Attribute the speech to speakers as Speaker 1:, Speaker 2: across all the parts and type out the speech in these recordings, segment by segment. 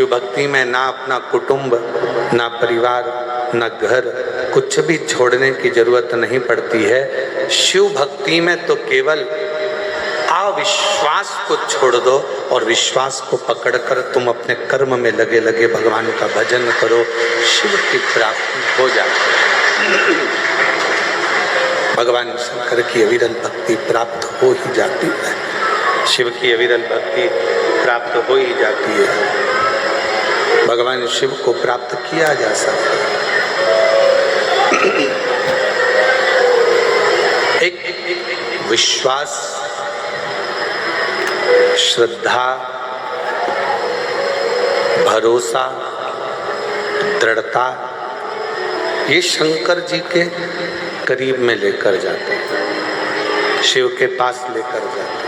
Speaker 1: शिव भक्ति में ना अपना कुटुंब, ना परिवार, ना घर, कुछ भी छोड़ने की जरूरत नहीं पड़ती है। शिव भक्ति में तो केवल अविश्वास को छोड़ दो और विश्वास को पकड़कर तुम अपने कर्म में लगे लगे भगवान का भजन करो, शिव की प्राप्ति हो जाती है। भगवान शंकर की अविरल भक्ति प्राप्त हो ही जाती है, शिव की अविरल भक्ति प्राप्त हो ही जाती है। भगवान शिव को प्राप्त किया जा सकता है। एक विश्वास, श्रद्धा, भरोसा, दृढ़ता, ये शंकर जी के करीब में लेकर जाते हैं, शिव के पास लेकर जाते हैं।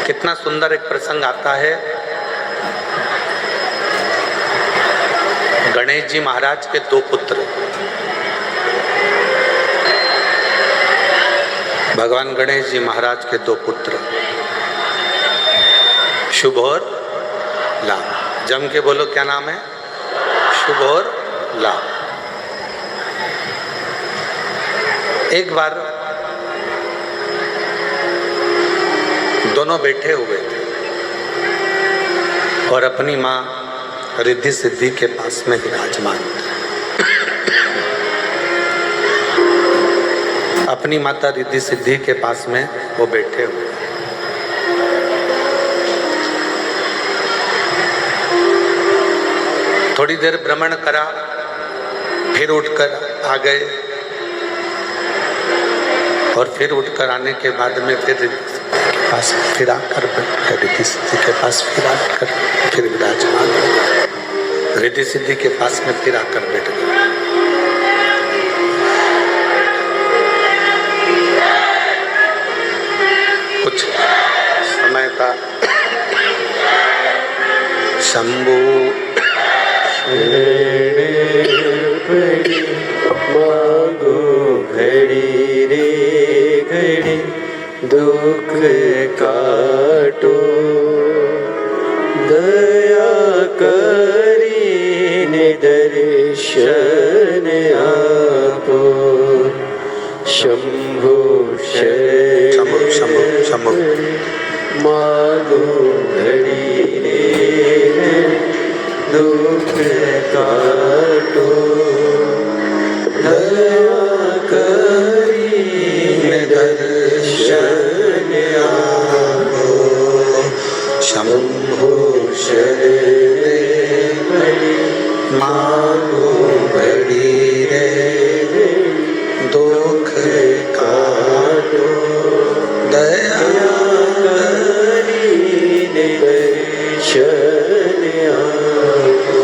Speaker 1: कितना सुंदर एक प्रसंग आता है। गणेश जी महाराज के दो पुत्र, भगवान गणेश जी महाराज के दो पुत्र, शुभ और लाभ। जम के बोलो, क्या नाम है? शुभ और लाभ। एक बार दोनों बैठे हुए थे और अपनी माँ रिद्धि सिद्धि के पास में विराजमान थे। अपनी माता रिद्धि सिद्धि के पास में वो बैठे हुए। थोड़ी देर भ्रमण करा, फिर उठकर आ गए और फिर उठकर आने के बाद में फिर पास फिर आकर रिद्धि सिद्धि के पास फिर आकर फिर विराजमान, रिद्धि सिद्धि के पास में फिर आकर बैठ गए। कुछ समय का शंभू
Speaker 2: मांगो घड़ी रे घड़ी दुख काटो, दया करीने दर्शन आपो, शंभो
Speaker 1: शंभु शंभु शंभु
Speaker 2: मांगो घड़ी रे दुख काटो, दया करीने दर्शन आपो,
Speaker 1: शंभु
Speaker 2: शरणे मांगो घड़ी रे
Speaker 1: दुख
Speaker 2: काटो,
Speaker 1: दया
Speaker 2: करीने दर्शन आपो।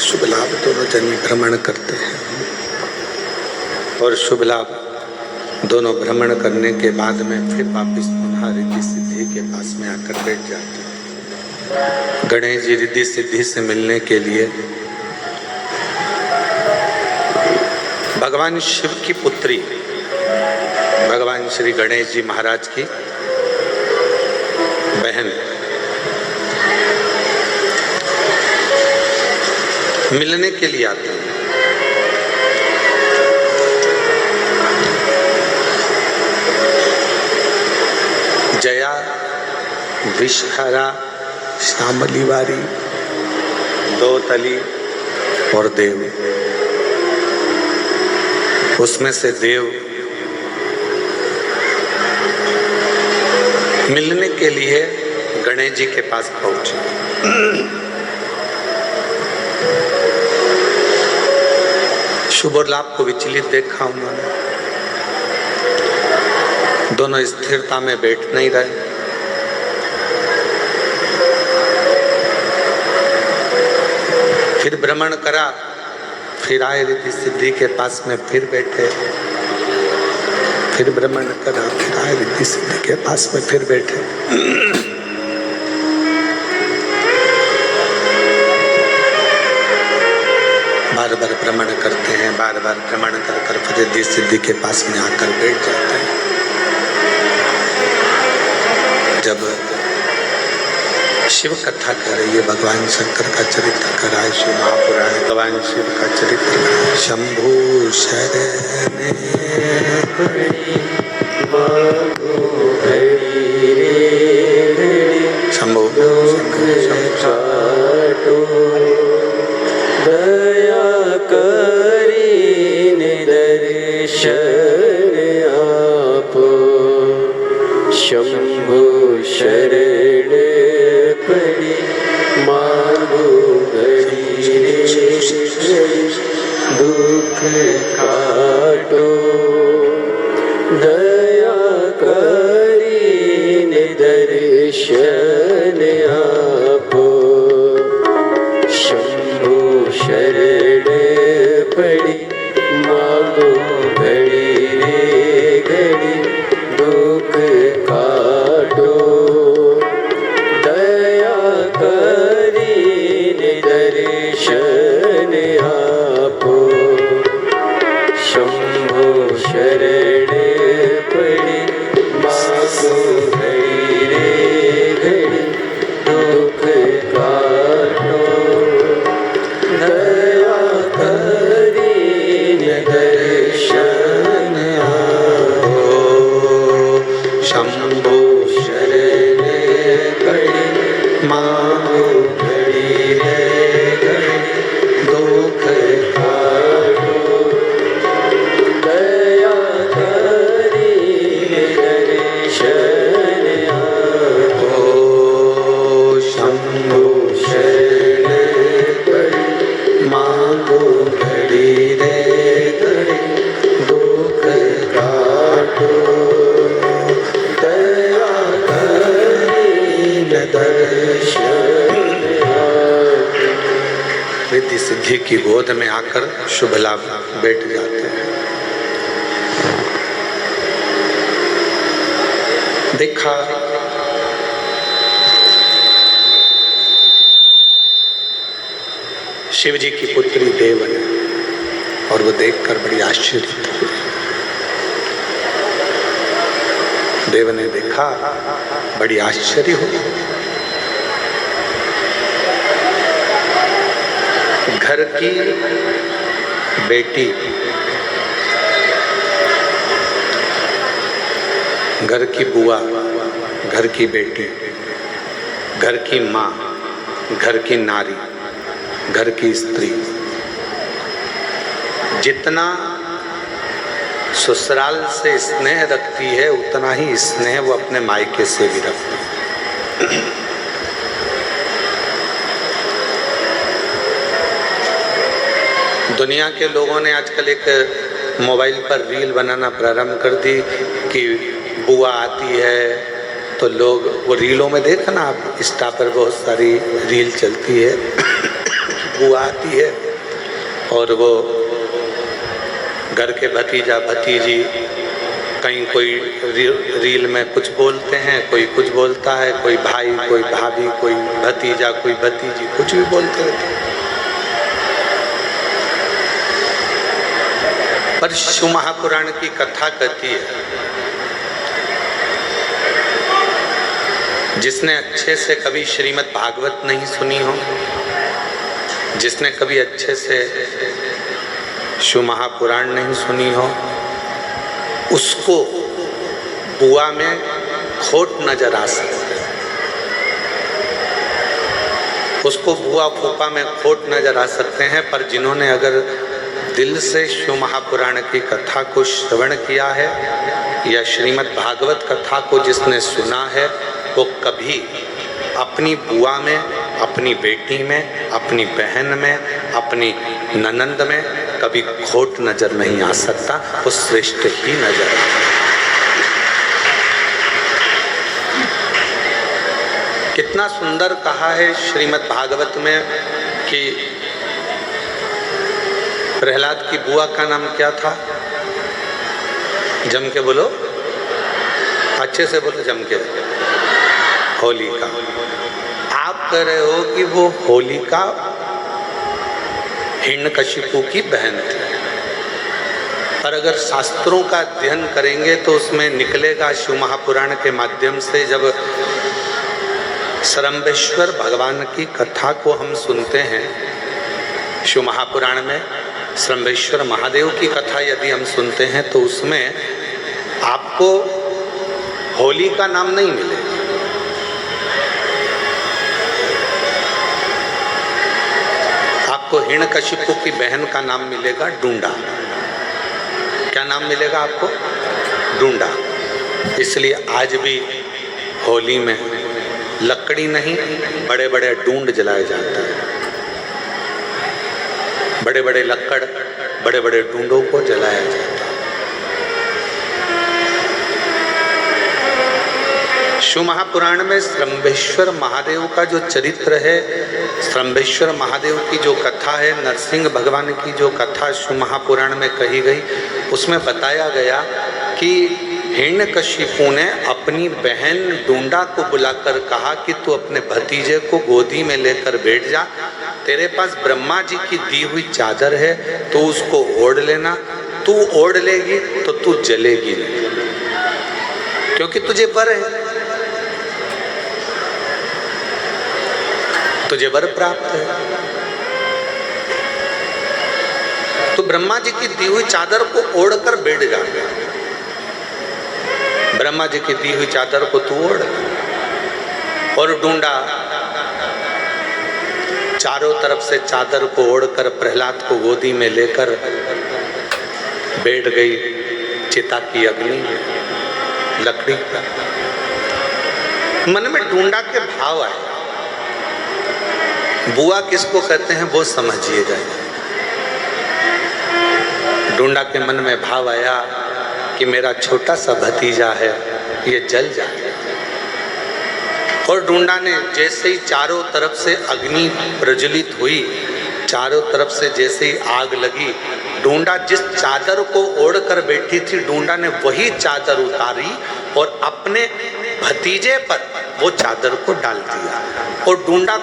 Speaker 1: शुभ लाभ दोनों जन भ्रमण करते हैं और शुभ लाभ दोनों भ्रमण करने के बाद में फिर वापिस पुनः रिद्धि सिद्धि के पास में आकर बैठ जाते हैं। गणेश जी रिद्धि सिद्धि से मिलने के लिए भगवान शिव की पुत्री भगवान श्री गणेश जी महाराज की बहन मिलने के लिए आते हैं। जया, विषहरा, श्यामली वारी, दो तली और देव। उसमें से देव मिलने के लिए गणेश जी के पास पहुंचे। शुभ और लाभ को विचलित देखा उन्होंने, दोनों स्थिरता में बैठ नहीं रहे। फिर भ्रमण करा, फिर आए रिद्धि सिद्धि के पास में फिर बैठे, फिर भ्रमण करा, फिर आए रिद्धि सिद्धि के पास में फिर बैठे। बार बार भ्रमण करते हैं, बार बार भ्रमण कर कर फिर रिद्धि सिद्धि के पास में आकर बैठ जाते हैं। जब शिव कथा कर रही है, भगवान शंकर का चरित्र कर रहा है, शिव महापुराण भगवान शिव का चरित्र कर रहा है। शंभु शरण शंभु
Speaker 2: दया करी दर्शन आप शंभु शरण पड़ी मांगो घड़ी दुख काटो दया करी दर्शन आप शंभु शरण पड़ी मांगो घड़ी घड़ी दुख काटो दया करी दर्शन आप शंभु शरण पड़ी मांगो घड़ी घड़ी दुख काटो दया करी दर्शन आपो
Speaker 1: शंभु
Speaker 2: शरण पड़ी मांगो घड़ी घड़ी दुख काटो दया करी दर्शन आपो शंभु शरण पड़ी मांगो घड़ी रे घड़ी दुख काटो दया करी दर्शन आपो।
Speaker 1: रिद्धि सिद्धि की गोद में आकर शुभ लाभ बैठ जाते हैं। देखा शिव जी की पुत्री देव ने, और वो देखकर बड़ी आश्चर्य हुई। देव ने देखा, बड़ी आश्चर्य हुई। घर की बेटी, घर की बुआ, घर की बेटी, घर की माँ, घर की नारी, घर की स्त्री जितना ससुराल से स्नेह रखती है, उतना ही स्नेह वो अपने मायके से भी रखती है। दुनिया के लोगों ने आजकल एक मोबाइल पर रील बनाना प्रारंभ कर दी कि बुआ आती है, तो लोग वो रीलों में देखा ना आप, इंस्टा पर बहुत सारी रील चलती है बुआ आती है और वो घर के भतीजा भतीजी कहीं कोई रील में कुछ बोलते हैं, कोई कुछ बोलता है, कोई भाई, कोई भाभी, कोई भतीजा, कोई भतीजी, कुछ भी बोलते रहते हैं। पर शिव महापुराण की कथा कहती है, जिसने अच्छे से कभी श्रीमद् भागवत नहीं सुनी हो, जिसने कभी अच्छे से शिव महापुराण नहीं सुनी हो, उसको बुआ में खोट नजर आ सकती है, उसको बुआ फूफा में खोट नजर आ सकते हैं। पर जिन्होंने अगर दिल से शिव महापुराण की कथा को श्रवण किया है या श्रीमद् भागवत कथा को जिसने सुना है, वो कभी अपनी बुआ में, अपनी बेटी में, अपनी बहन में, अपनी ननंद में कभी खोट नजर नहीं आ सकता, वो श्रेष्ठ ही नजर आता है। कितना सुंदर कहा है श्रीमद् भागवत में कि प्रहलाद की बुआ का नाम क्या था? जम के बोलो, अच्छे से बोलो, जम के। होलिका। आप कह रहे हो कि वो होलिका हिरण्यकशिपु की बहन थी, पर अगर शास्त्रों का अध्ययन करेंगे तो उसमें निकलेगा, शिव महापुराण के माध्यम से जब सरम्बेश्वर भगवान की कथा को हम सुनते हैं। शिव महापुराण में सरम्बेश्वर महादेव की कथा यदि हम सुनते हैं तो उसमें आपको होली का नाम नहीं मिलेगा। आपको हिरण्यकशिपु की बहन का नाम मिलेगा डूंडा। क्या नाम मिलेगा आपको? डूंडा। इसलिए आज भी होली में लकड़ी नहीं, बड़े बड़े डूंड जलाए जाते हैं। बड़े बड़े लकड़, बड़े बड़े डूंडों को जलाया जाता है। शिव महापुराण में सरम्बेश्वर महादेव का जो चरित्र है, सरम्बेश्वर महादेव की जो कथा है, नरसिंह भगवान की जो कथा शिव महापुराण में कही गई, उसमें बताया गया कि हिरण्यकशिपु ने अपनी बहन डूंडा को बुलाकर कहा कि तू अपने भतीजे को गोदी में लेकर बैठ जा, तेरे पास ब्रह्मा जी की दी हुई चादर है, तो उसको ओढ़ लेना। तू ओढ़ लेगी तो तू जलेगी नहीं, क्योंकि तुझे वर है, तुझे वर प्राप्त है। तो ब्रह्मा जी की दी हुई चादर को ओढ़कर बैठ जा। ब्रह्मा जी की दी हुई चादर को तू ओढ़। और डूंडा चारों तरफ से चादर को ओढ़कर प्रहलाद को गोदी में लेकर बैठ गई चिता की अग्नि में, लकड़ी पर। मन में डूंडा के भाव आए। बुआ किसको कहते हैं वो समझिएगा। डूंडा के मन में भाव आया कि मेरा छोटा सा भतीजा है, ये जल जाए। और डूंडा ने जैसे ही चारों तरफ से अग्नि प्रज्वलित हुई, चारों तरफ से जैसे ही आग लगी, डूंडा जिस चादर को ओढ़कर बैठी थी, डूंडा ने वही चादर उतारी और अपने भतीजे पर वो चादर को डाल दिया। और डूंडा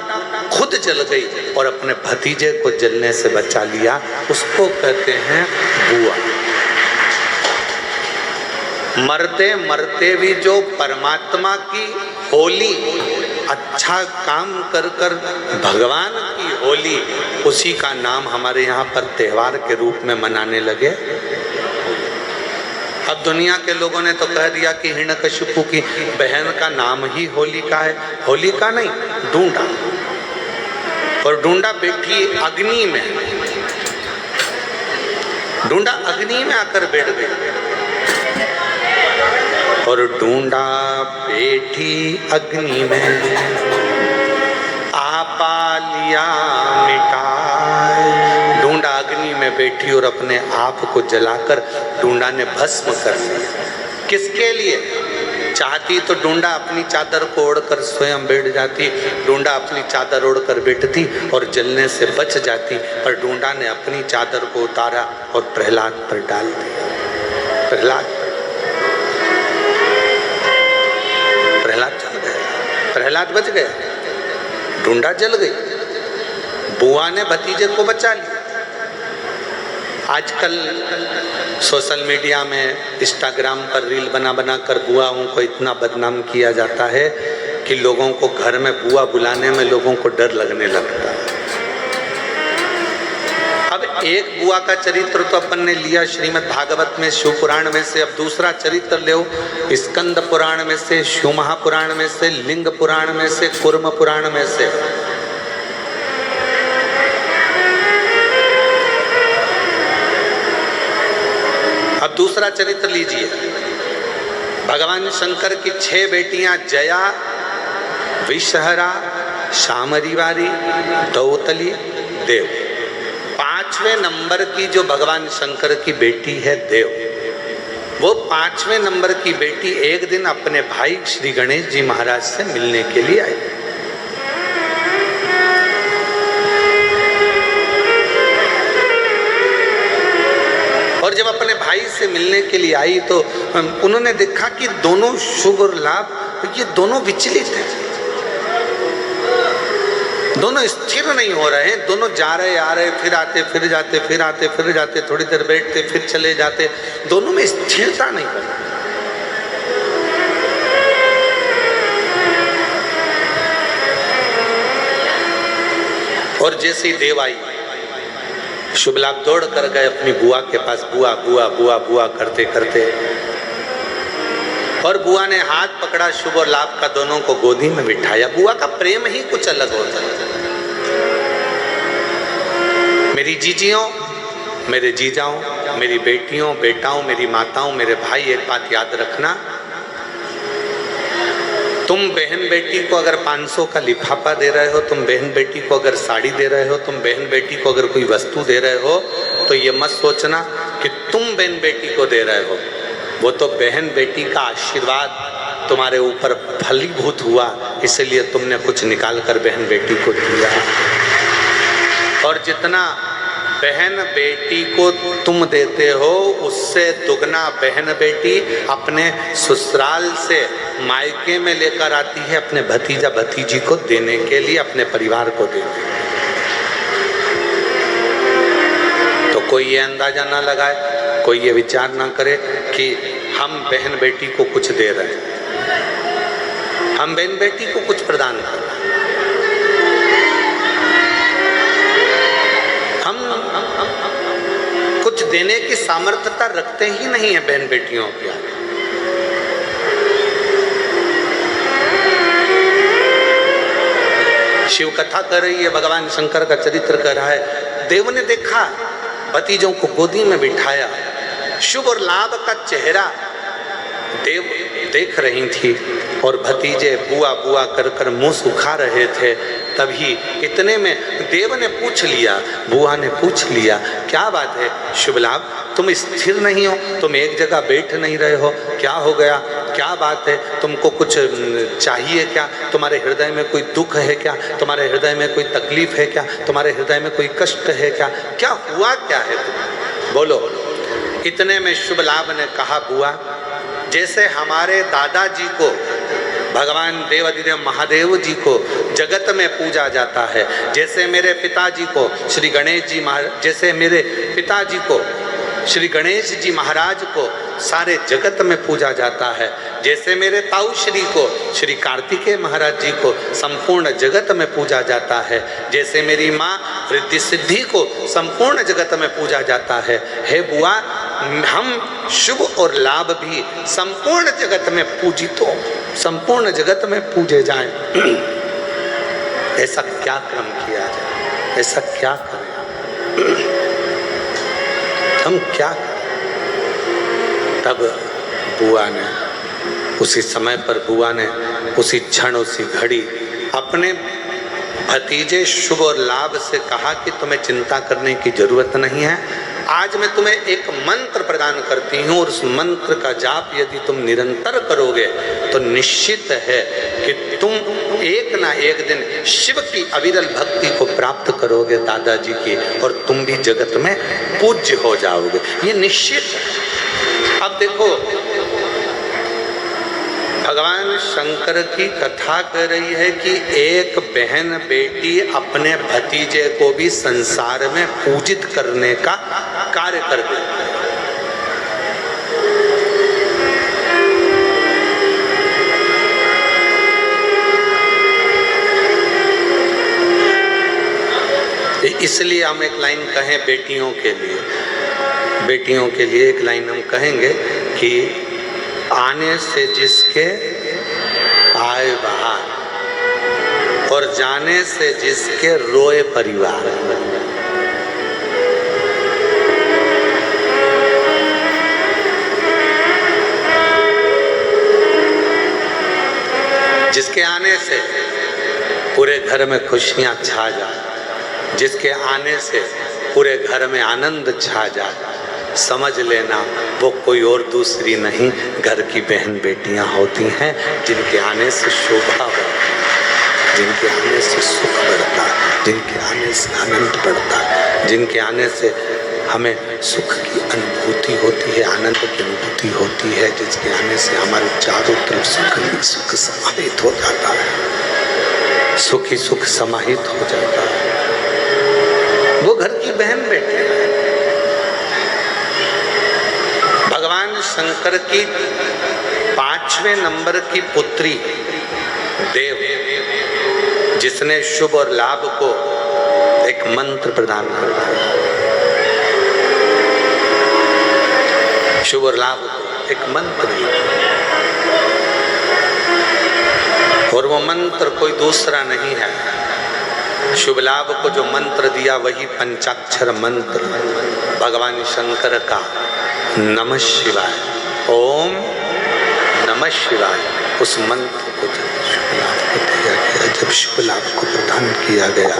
Speaker 1: खुद जल गई और अपने भतीजे को जलने से बचा लिया। उसको कहते हैं बुआ। मरते मरते भी जो परमात्मा की होली, अच्छा काम कर कर भगवान की होली, उसी का नाम हमारे यहाँ पर त्योहार के रूप में मनाने लगे। अब दुनिया के लोगों ने तो कह दिया कि हिरण्यकशिपु की बहन का नाम ही होलिका है। होलिका नहीं, डूंडा। और डूंडा बैठी अग्नि में, डूंडा अग्नि में आकर बैठ गई। और डूंडा बैठी अग्नि में, आपा लिया मिटाए। डूंडा अग्नि में बैठी और अपने आप को जलाकर डूंडा ने भस्म कर लिया। किसके लिए? चाहती तो डूंडा अपनी चादर को ओढ़कर स्वयं बैठ जाती, डूंडा अपनी चादर ओढ़कर बैठती और जलने से बच जाती, पर डूंडा ने अपनी चादर को उतारा और प्रहलाद पर डाल दिया। प्रहलाद जल गया, प्रहलाद बच गया, डूंडा जल गई। बुआ ने भतीजे को बचा लिया। आजकल सोशल मीडिया में, इंस्टाग्राम पर रील बना बना कर बुआओं को इतना बदनाम किया जाता है कि लोगों को घर में बुआ बुलाने में लोगों को डर लगने लगता है। अब एक बुआ का चरित्र तो अपन ने लिया श्रीमद् भागवत में, शिव पुराण में से। अब दूसरा चरित्र ले, स्कंद पुराण में से, शिव महापुराण में से, लिंग पुराण में से, कूर्म पुराण में से। अब दूसरा चरित्र लीजिए। भगवान शंकर की 6 बेटियां जया, विषहरा, शामरीवारी, दौतली, देव। 5वें नंबर की जो भगवान शंकर की बेटी है देव, वो 5वें नंबर की बेटी एक दिन अपने भाई श्री गणेश जी महाराज से मिलने के लिए आई। और जब अपने भाई से मिलने के लिए आई तो उन्होंने देखा कि दोनों शुभ और लाभ, ये दोनों विचलित हैं, दोनों स्थिर नहीं हो रहे हैं। दोनों जा रहे आ रहे, फिर आते फिर जाते, फिर आते फिर जाते, थोड़ी देर बैठते फिर चले जाते, दोनों में स्थिरता नहीं बनी। और जैसे ही देव आई, शुभ लाभ दौड़ कर गए अपनी बुआ के पास, बुआ बुआ बुआ बुआ करते करते, और बुआ ने हाथ पकड़ा शुभ और लाभ का, दोनों को गोदी में बिठाया। बुआ का प्रेम ही कुछ अलग होता है। मेरी जीजियों, मेरे जीजाओं, मेरी बेटियों, बेटाओं, मेरी माताओं, मेरे भाई, एक बात याद रखना, तुम बहन बेटी को अगर 500 का लिफाफा दे रहे हो, तुम बहन बेटी को अगर साड़ी दे रहे हो, तुम बहन बेटी को अगर कोई वस्तु दे रहे हो, तो ये मत सोचना कि तुम बहन बेटी को दे रहे हो, वो तो बहन बेटी का आशीर्वाद तुम्हारे ऊपर फलीभूत हुआ, इसलिए तुमने कुछ निकाल कर बहन बेटी को दिया। और जितना बहन बेटी को तुम देते हो, उससे दुगना बहन बेटी अपने ससुराल से मायके में लेकर आती है अपने भतीजा भतीजी को देने के लिए, अपने परिवार को देने। तो कोई ये अंदाजा ना लगाए, कोई ये विचार ना करे कि हम बहन बेटी को कुछ दे रहे हैं, हम बहन बेटी को कुछ प्रदान कर रहे हैं। हम कुछ देने की सामर्थ्यता रखते ही नहीं है बहन बेटियों की। शिव कथा कर रही है, भगवान शंकर का चरित्र कर रहा है। देव ने देखा, भतीजों को गोदी में बिठाया, शुभ और लाभ का चेहरा देव देख रही थी, और भतीजे बुआ बुआ कर कर मुंह सुखा रहे थे। तभी इतने में देव ने पूछ लिया, बुआ ने पूछ लिया, क्या बात है शुभ लाभ, तुम स्थिर नहीं हो, तुम एक जगह बैठ नहीं रहे हो, क्या हो गया, क्या बात है, तुमको कुछ चाहिए क्या, तुम्हारे हृदय में कोई दुख है क्या, तुम्हारे हृदय में कोई तकलीफ है क्या, तुम्हारे हृदय में कोई कष्ट है क्या, क्या हुआ क्या है, तुम बोलो। इतने में शुभ लाभ ने कहा, बुआ जैसे हमारे दादाजी को, भगवान देवाधिदेव महादेव जी को जगत में पूजा जाता है, जैसे मेरे पिताजी को श्री गणेश जी महाराज, जैसे मेरे पिताजी को श्री गणेश जी महाराज को सारे जगत में पूजा जाता है, जैसे मेरे ताऊ श्री को श्री कार्तिकेय महाराज जी को संपूर्ण जगत में पूजा जाता है, जैसे मेरी माँ रिद्धि सिद्धि को संपूर्ण जगत में पूजा जाता है, हे बुआ हम शुभ और लाभ भी संपूर्ण जगत में पूजित हो, संपूर्ण जगत में पूजे जाएं। ऐसा क्या क्रम किया जाए, ऐसा क्या करें, हम क्या करें। तब बुआ ने उसी समय पर, बुआ ने उसी क्षण उसी घड़ी अपने भतीजे शुभ और लाभ से कहा कि तुम्हें चिंता करने की जरूरत नहीं है, आज मैं तुम्हें एक मंत्र प्रदान करती हूँ, और उस मंत्र का जाप यदि तुम निरंतर करोगे तो निश्चित है कि तुम एक ना एक दिन शिव की अविरल भक्ति को प्राप्त करोगे दादाजी की, और तुम भी जगत में पूज्य हो जाओगे, ये निश्चित है। अब देखो, भगवान शंकर की कथा कर रही है कि एक बहन बेटी अपने भतीजे को भी संसार में पूजित करने का कार्य कर देती है। इसलिए हम एक लाइन कहें बेटियों के लिए, बेटियों के लिए एक लाइन हम कहेंगे कि आने से जिसके आए बाहर, और जाने से जिसके रोए परिवार। जिसके आने से पूरे घर में खुशियां छा जाए, जिसके आने से पूरे घर में आनंद छा जाए, समझ लेना वो कोई और दूसरी नहीं, घर की बहन बेटियां होती हैं, जिनके आने से शोभा बढ़ती है, जिनके आने से सुख बढ़ता है, जिनके आने से आनंद बढ़ता है, जिनके आने से हमें सुख की अनुभूति होती है, आनंद की अनुभूति होती है, जिसके आने से हमारे चारों तरफ सुख ही सुख समाहित हो जाता है, सुख ही सुख समाहित हो जाता है, वो घर की बहन बेटी है। भगवान शंकर की 5वें नंबर की पुत्री देव, जिसने शुभ और लाभ को एक मंत्र प्रदान करता है, शुभ और लाभ को एक मंत्र दिया, और वो मंत्र कोई दूसरा नहीं है। शुभ लाभ को जो मंत्र दिया वही पंचाक्षर मंत्र भगवान शंकर का नमः शिवाय, ओम नमः शिवाय। उस मंत्र को जब शुभ लाभ को प्रदान किया गया,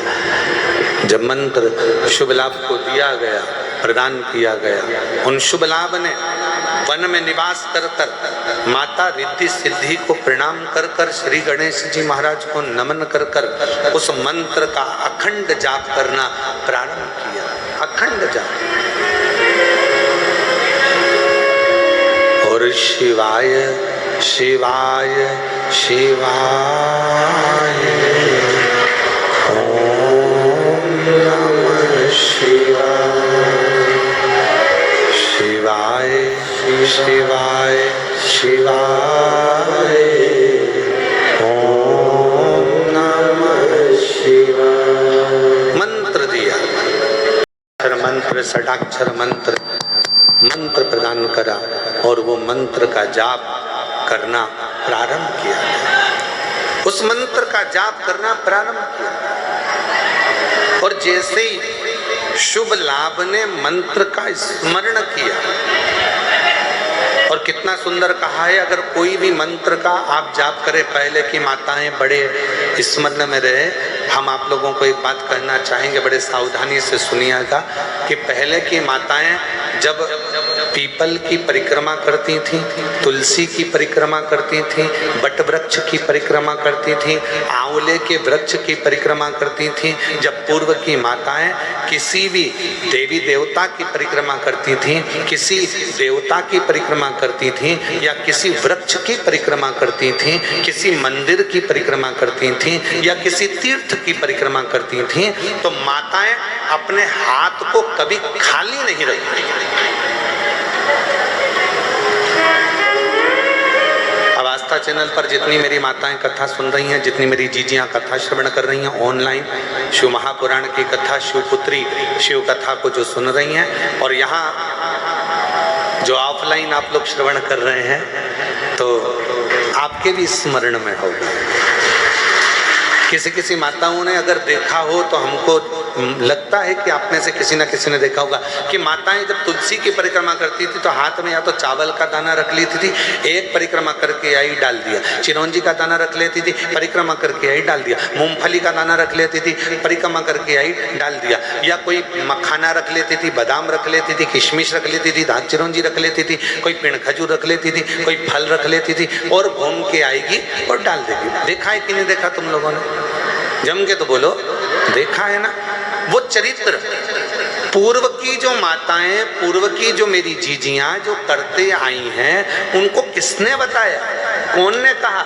Speaker 1: जब मंत्र शुभ लाभ को दिया गया, प्रदान किया गया, उन शुभ लाभ ने वन में निवास कर कर माता रिद्धि सिद्धि को प्रणाम कर कर श्री गणेश जी महाराज को नमन कर कर उस मंत्र का अखंड जाप करना प्रारंभ किया। अखंड जाप। और शिवाय शिवाय शिवाय, ओम नमः शिवाय, शिवाय शिवाय शिवाय, ओम नमः शिवाय। मंत्र दिया, मंत्र षडाक्षर मंत्र प्रदान करा और वो मंत्र का जाप करना प्रारंभ किया। उस मंत्र का जाप करना प्रारंभ किया और जैसे ही शुभ लाभ ने मंत्र का स्मरण किया, और कितना सुंदर कहा है, अगर कोई भी मंत्र का आप जाप करें, पहले की माताएं बड़े स्मरण में रहे। हम आप लोगों को एक बात कहना चाहेंगे, बड़े सावधानी से सुनिएगा कि पहले की माताएं जब पीपल की परिक्रमा करती थी, तुलसी की परिक्रमा करती थी, बट वृक्ष की परिक्रमा करती थी, आंवले के वृक्ष की परिक्रमा करती थी, जब पूर्व की माताएं किसी भी देवी देवता की परिक्रमा करती थी, किसी देवता की परिक्रमा करती थी, या किसी वृक्ष की परिक्रमा करती थी, किसी मंदिर की परिक्रमा करती थी, या किसी तीर्थ की परिक्रमा करती थी, तो माताएं अपने हाथ को कभी खाली नहीं रखती। अब आस्था चैनल पर जितनी मेरी माताएं कथा सुन रही हैं, जितनी मेरी जीजियां कथा श्रवण कर रही हैं ऑनलाइन, शिव महापुराण की कथा, शिवपुत्री शिव कथा को जो सुन रही हैं, और यहाँ जो ऑफलाइन आप लोग श्रवण कर रहे हैं, तो आपके भी स्मरण में होगा। किसी किसी माताओं ने अगर देखा हो तो हमको लगता है कि आप में से किसी न किसी ने देखा होगा कि माताएं जब तुलसी की परिक्रमा करती थी तो हाथ में या तो चावल का दाना रख लेती थी, एक परिक्रमा करके आई डाल दिया, चिरौंजी का दाना रख लेती थी, परिक्रमा करके आई डाल दिया, मूंगफली का दाना रख लेती थी, परिक्रमा करके आई डाल दिया, या कोई मखाना रख लेती थी, बादाम रख लेती थी, किशमिश रख लेती थी, दाग चिरौंजी रख लेती थी, कोई पेड़ खजूर रख लेती थी, कोई फल रख लेती थी, और घूम के आएगी और डाल देगी। देखा है कि नहीं देखा तुम लोगों ने? जम के तो बोलो, देखा है ना? वो चरित्र पूर्व की जो माताएं, पूर्व की जो मेरी जीजियां जो करते आई हैं, उनको किसने बताया? कौन ने कहा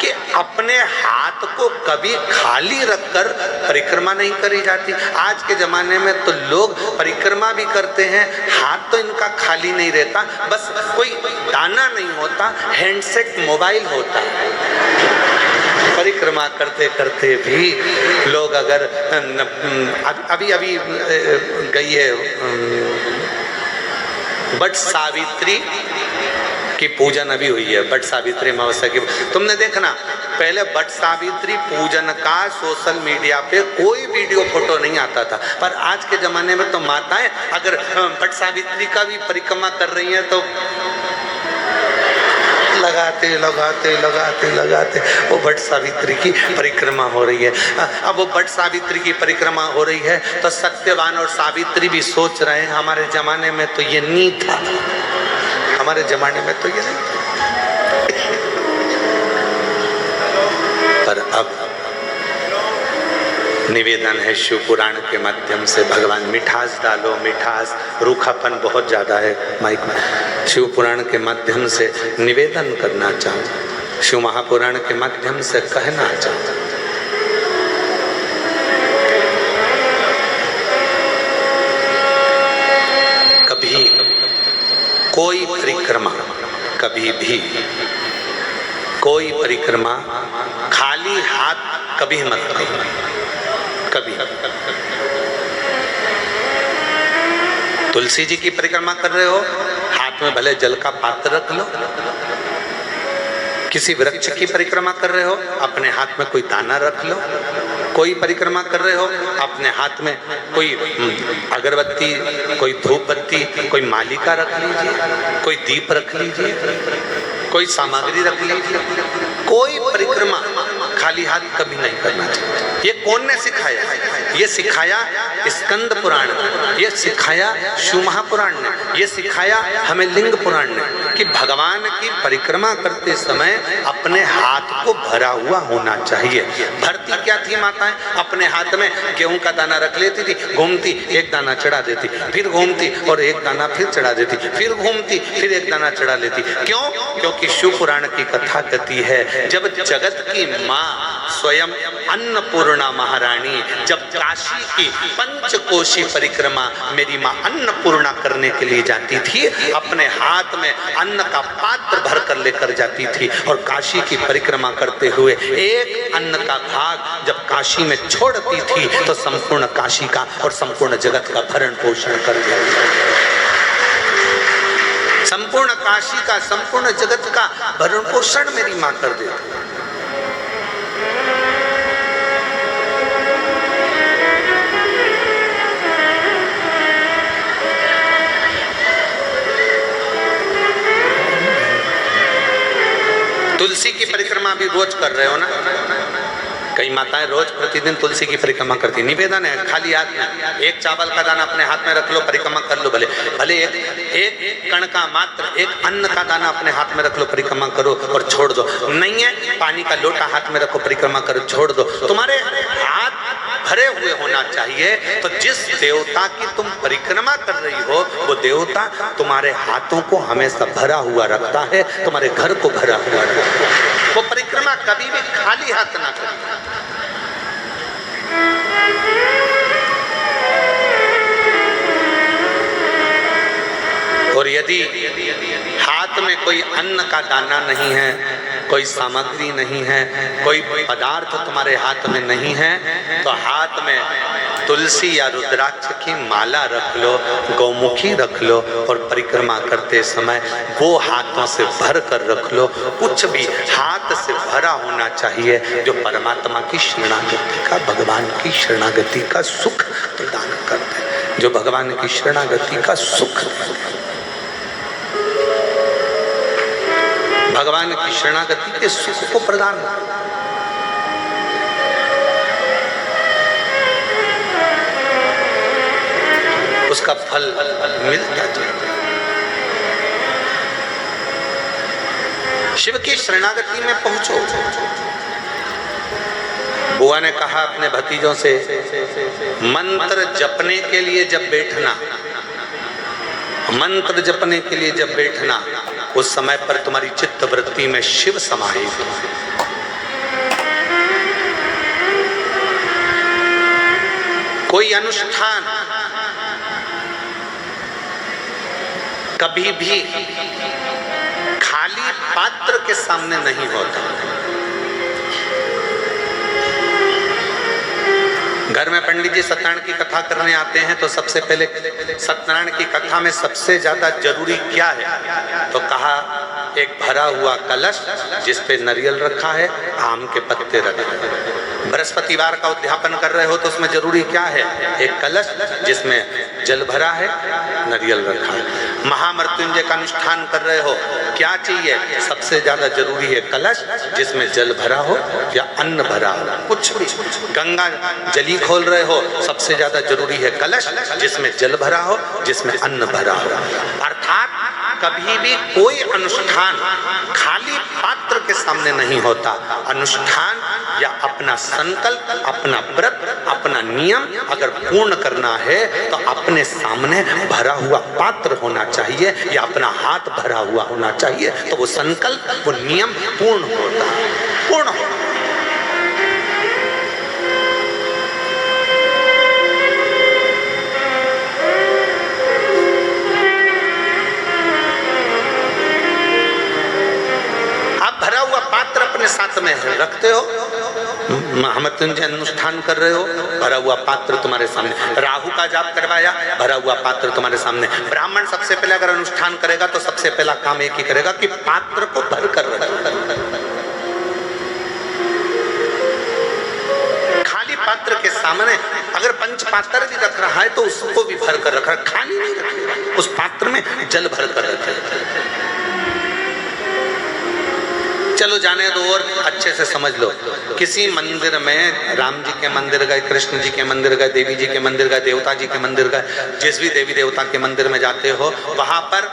Speaker 1: कि अपने हाथ को कभी खाली रखकर परिक्रमा नहीं करी जाती? आज के जमाने में तो लोग परिक्रमा भी करते हैं, हाथ तो इनका खाली नहीं रहता, बस कोई दाना नहीं होता, हैंडसेट मोबाइल होता है। परिक्रमा करते करते भी लोग अगर अभी गई है बट सावित्री की पूजन अभी हुई है, बट सावित्री अमावस्या की। तुमने देखना पहले बट सावित्री पूजन का सोशल मीडिया पे कोई वीडियो फोटो नहीं आता था, पर आज के जमाने में तो माताएं अगर बट सावित्री का भी परिक्रमा कर रही हैं तो लगाते लगाते लगाते लगाते वो बट सावित्री की परिक्रमा हो रही है। अब वो बट सावित्री की परिक्रमा हो रही है तो सत्यवान और सावित्री भी सोच रहे हैं हमारे जमाने में तो ये नहीं था, हमारे जमाने में तो ये नहीं था। पर अब निवेदन है शिव पुराण के माध्यम से, भगवान मिठास डालो, मिठास, रूखापन बहुत ज़्यादा है माइक में। शिव पुराण के माध्यम से निवेदन करना चाहूँ, शिव महापुराण के माध्यम से कहना चाहूँ, कभी कोई परिक्रमा, कभी भी कोई परिक्रमा खाली हाथ कभी मत करो, कभी तुलसी जी की परिक्रमा कर रहे हो, हाथ में भले जल का पात्र रख लो। किसी वृक्ष की परिक्रमा कर रहे हो, अपने हाथ में कोई दाना रख लो। कोई परिक्रमा कर रहे हो, अपने हाथ में कोई अगरबत्ती, कोई धूप बत्ती, कोई मालिका रख लीजिए, कोई दीप रख लीजिए, कोई सामग्री रख लीजिए। कोई परिक्रमा खाली हाथ कभी नहीं करना चाहिए। ये कौन ने सिखाया? ये सिखाया स्कंद पुराण ने, ये सिखाया शिव महापुराण ने, ये सिखाया हमें लिंग पुराण ने कि भगवान की परिक्रमा करते समय अपने हाथ को भरा हुआ होना चाहिए। भरती क्या थी माताएं? अपने हाथ में गेहूं का दाना रख लेती थी, घूमती एक दाना चढ़ा देती, फिर घूमती और एक दाना फिर चढ़ा देती, फिर घूमती फिर एक दाना चढ़ा लेती। क्यों? क्योंकि शिव पुराण की कथा कहती है जब जगत की माँ स्वयं अन्नपूर्णा महारानी जब काशी की पंचकोशी परिक्रमा मेरी माँ अन्नपूर्णा करने के लिए जाती थी, अपने हाथ में अन्न का पात्र भर कर लेकर जाती थी और काशी की परिक्रमा करते हुए एक अन्न का भाग जब काशी में छोड़ती थी तो संपूर्ण काशी का और संपूर्ण जगत का भरण पोषण कर दिया। संपूर्ण काशी का, संपूर्ण जगत का भरण पोषण मेरी माँ कर देती। तुलसी की परिक्रमा भी रोज कर रहे हो ना? कई माताएं रोज प्रतिदिन तुलसी की परिक्रमा करती। निवेदन है खाली हाथ में एक चावल का दाना अपने हाथ में रख लो, परिक्रमा कर लो। भले भले एक कण का मात्र एक अन्न का दाना अपने हाथ में रख लो, परिक्रमा करो और छोड़ दो। नहीं है पानी का लोटा हाथ में रखो, परिक्रमा करो, छोड़ दो। तुम्हारे हाथ भरे हुए होना चाहिए। तो जिस देवता की तुम परिक्रमा कर रही हो वो देवता तुम्हारे हाथों को हमेशा भरा हुआ रखता है, तुम्हारे घर को भरा हुआ रखता है। वो परिक्रमा कभी भी खाली हाथ ना करें। और यदि हाथ में कोई अन्न का दाना नहीं है, कोई सामग्री नहीं है, कोई पदार्थ तुम्हारे हाथ में नहीं है, तो हाथ में तुलसी या रुद्राक्ष की माला रख लो, गौमुखी रख लो और परिक्रमा करते समय वो हाथों से भर कर रख लो। कुछ भी हाथ से भरा होना चाहिए जो परमात्मा की शरणागति का, भगवान की शरणागति का सुख प्रदान करते हैं, जो भगवान की शरणागति का सुख, भगवान की शरणागति के सुख को प्रदान। उसका फल मिलता है। शिव की शरणागति में पहुंचो। बुआ ने कहा अपने भतीजों से, मंत्र जपने के लिए जब बैठना, मंत्र जपने के लिए जब बैठना, उस समय पर तुम्हारी चित्त वृत्ति में शिव समाहित हो। कोई अनुष्ठान कभी भी खाली पात्र के सामने नहीं होता। घर में पंडित जी सत्यनारायण की कथा करने आते हैं तो सबसे पहले सत्यनारायण की कथा में सबसे ज्यादा जरूरी क्या है? तो कहा एक भरा हुआ कलश जिस पे नारियल रखा है, आम के पत्ते रखे हैं। बृहस्पतिवार का उद्यापन कर रहे हो तो उसमें जरूरी क्या है? एक कलश जिसमें जल भरा है, नारियल रखा है। महामृत्युंजय का अनुष्ठान कर रहे हो, क्या चाहिए? सबसे ज्यादा जरूरी है कलश जिसमें जल भरा हो या अन्न भरा हो। कुछ भी गंगा जली खोल रहे हो, सबसे ज्यादा जरूरी है कलश जिसमें जल भरा हो, जिसमें अन्न भरा हो। अर्थात कभी भी कोई अनुष्ठान खाली पात्र के सामने नहीं होता। अनुष्ठान या अपना संकल्प, अपना व्रत, अपना नियम अगर पूर्ण करना है तो अपने सामने भरा हुआ पात्र होना चाहिए या अपना हाथ भरा हुआ होना चाहिए, तो वो संकल्प, वो नियम पूर्ण होता है, पूर्ण होता है। साथ में रखते हो महामृत्युंजय अनुष्ठान कर रहे हो, भरा हुआ पात्र तुम्हारे सामने। राहु का जाप करवाया, भरा हुआ पात्र तुम्हारे सामने। ब्राह्मण सबसे पहले अगर अनुष्ठान करेगा तो सबसे पहला काम एक ही करेगा कि पात्र को भर कर रखे। खाली पात्र के सामने अगर पंच पात्र भी रख रहा है तो उसको भी भर कर रखा, खाली नहीं रखेगा, उस पात्र में जल भर कर रखेगा। चलो जाने दो और अच्छे से समझ लो। किसी मंदिर में राम जी के मंदिर गए, कृष्ण जी के मंदिर गए, देवी जी के मंदिर गए, देवता जी के मंदिर गए, जिस भी देवी देवता के मंदिर में जाते हो वहां पर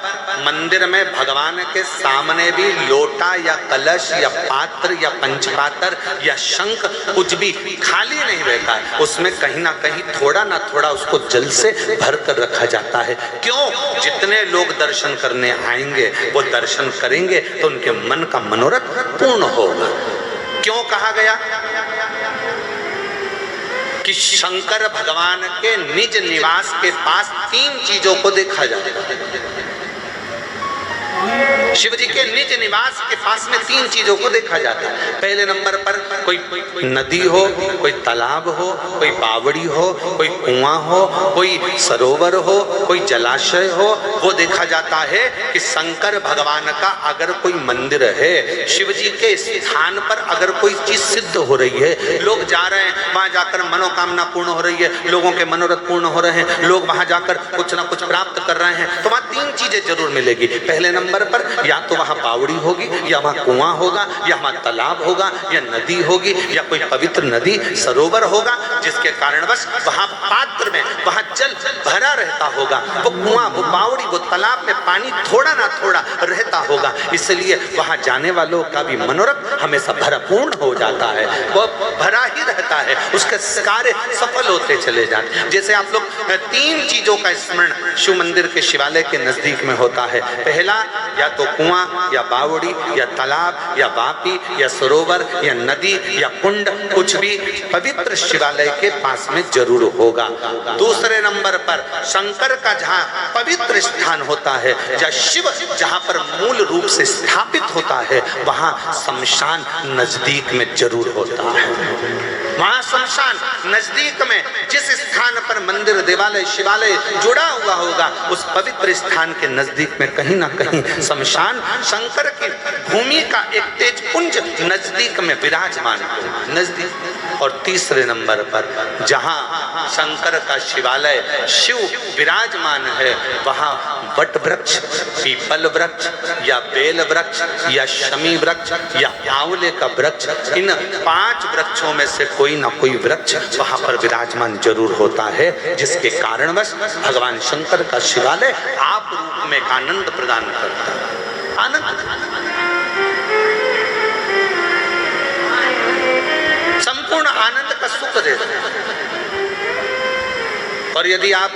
Speaker 1: मंदिर में भगवान के सामने भी लोटा या कलश या पात्र या पंचपात्र या शंख कुछ भी खाली नहीं रहता है, उसमें कहीं ना कहीं थोड़ा ना थोड़ा उसको जल से भर कर रखा जाता है। क्यों? जितने लोग दर्शन करने आएंगे वो दर्शन करेंगे तो उनके मन का मनोरथ पूर्ण होगा। क्यों कहा गया कि शंकर भगवान के निज निवास के पास 3 चीजों को देखा जाएगा। शिव जी के निज निवास के पास में 3 चीजों को देखा जाता है। पहले नंबर पर कोई नदी हो, कोई तालाब हो, कोई बावड़ी हो, कोई कुआं हो, कोई सरोवर हो, कोई जलाशय हो, वो देखा जाता है कि शंकर भगवान का अगर कोई मंदिर है, शिव जी के स्थान पर अगर कोई चीज सिद्ध हो रही है, लोग जा रहे हैं, वहां जाकर मनोकामना पूर्ण हो रही है, लोगों के मनोरथ पूर्ण हो रहे हैं, लोग वहां जाकर कुछ ना कुछ प्राप्त कर रहे हैं, तो वहां 3 चीजें जरूर मिलेगी। पहले नंबर पर या तो वहां बावड़ी होगी, या वहां कुआं होगा, या वहां तालाब होगा, या नदी होगी, या कोई पवित्र नदी सरोवर होगा, जिसके कारणवश वहां पात्र में वहां जल भरा रहता होगा। वो कुआं, वो बावड़ी, वो तालाब में पानी थोड़ा ना थोड़ा रहता होगा, इसलिए वहां जाने वालों का भी मनोरथ हमेशा भरपूर्ण हो जाता है, वो भरा ही रहता है, उसके कार्य सफल होते चले जाते हैं। जैसे आप लोग 3 चीजों का स्मरण शिव मंदिर के शिवालय के नजदीक में होता है। पहला या तो कुआं या बावड़ी या तालाब या वापी या सरोवर या नदी या कुंड, कुछ भी पवित्र शिवालय के पास में जरूर होगा। दूसरे नंबर पर शंकर का जहाँ पवित्र स्थान होता है, जहाँ शिव जहाँ पर मूल रूप से स्थापित होता है, वहाँ शमशान नजदीक में जरूर होता है। वहाँ शमशान नजदीक में जिस स्थान पर मंदिर, देवालय, शिवालय जुड़ा हुआ होगा, उस पवित्र स्थान के नजदीक में कहीं ना कहीं शमशान शंकर की भूमि का एक तेज पुंज नजदीक में विराजमान है, नजदीक। और तीसरे नंबर पर जहाँ शंकर का शिवालय शिव विराजमान है, वहाँ वट वृक्ष, पीपल वृक्ष या बेल वृक्ष या शमी वृक्ष या आंवले का वृक्ष, इन 5 वृक्षों में से कोई ना कोई वृक्ष वहां पर विराजमान जरूर होता है, जिसके कारणवश भगवान शंकर का शिवालय आप रूप में आनंद प्रदान करता है। आनंद, संपूर्ण आनंद का सुख देता है। और यदि आप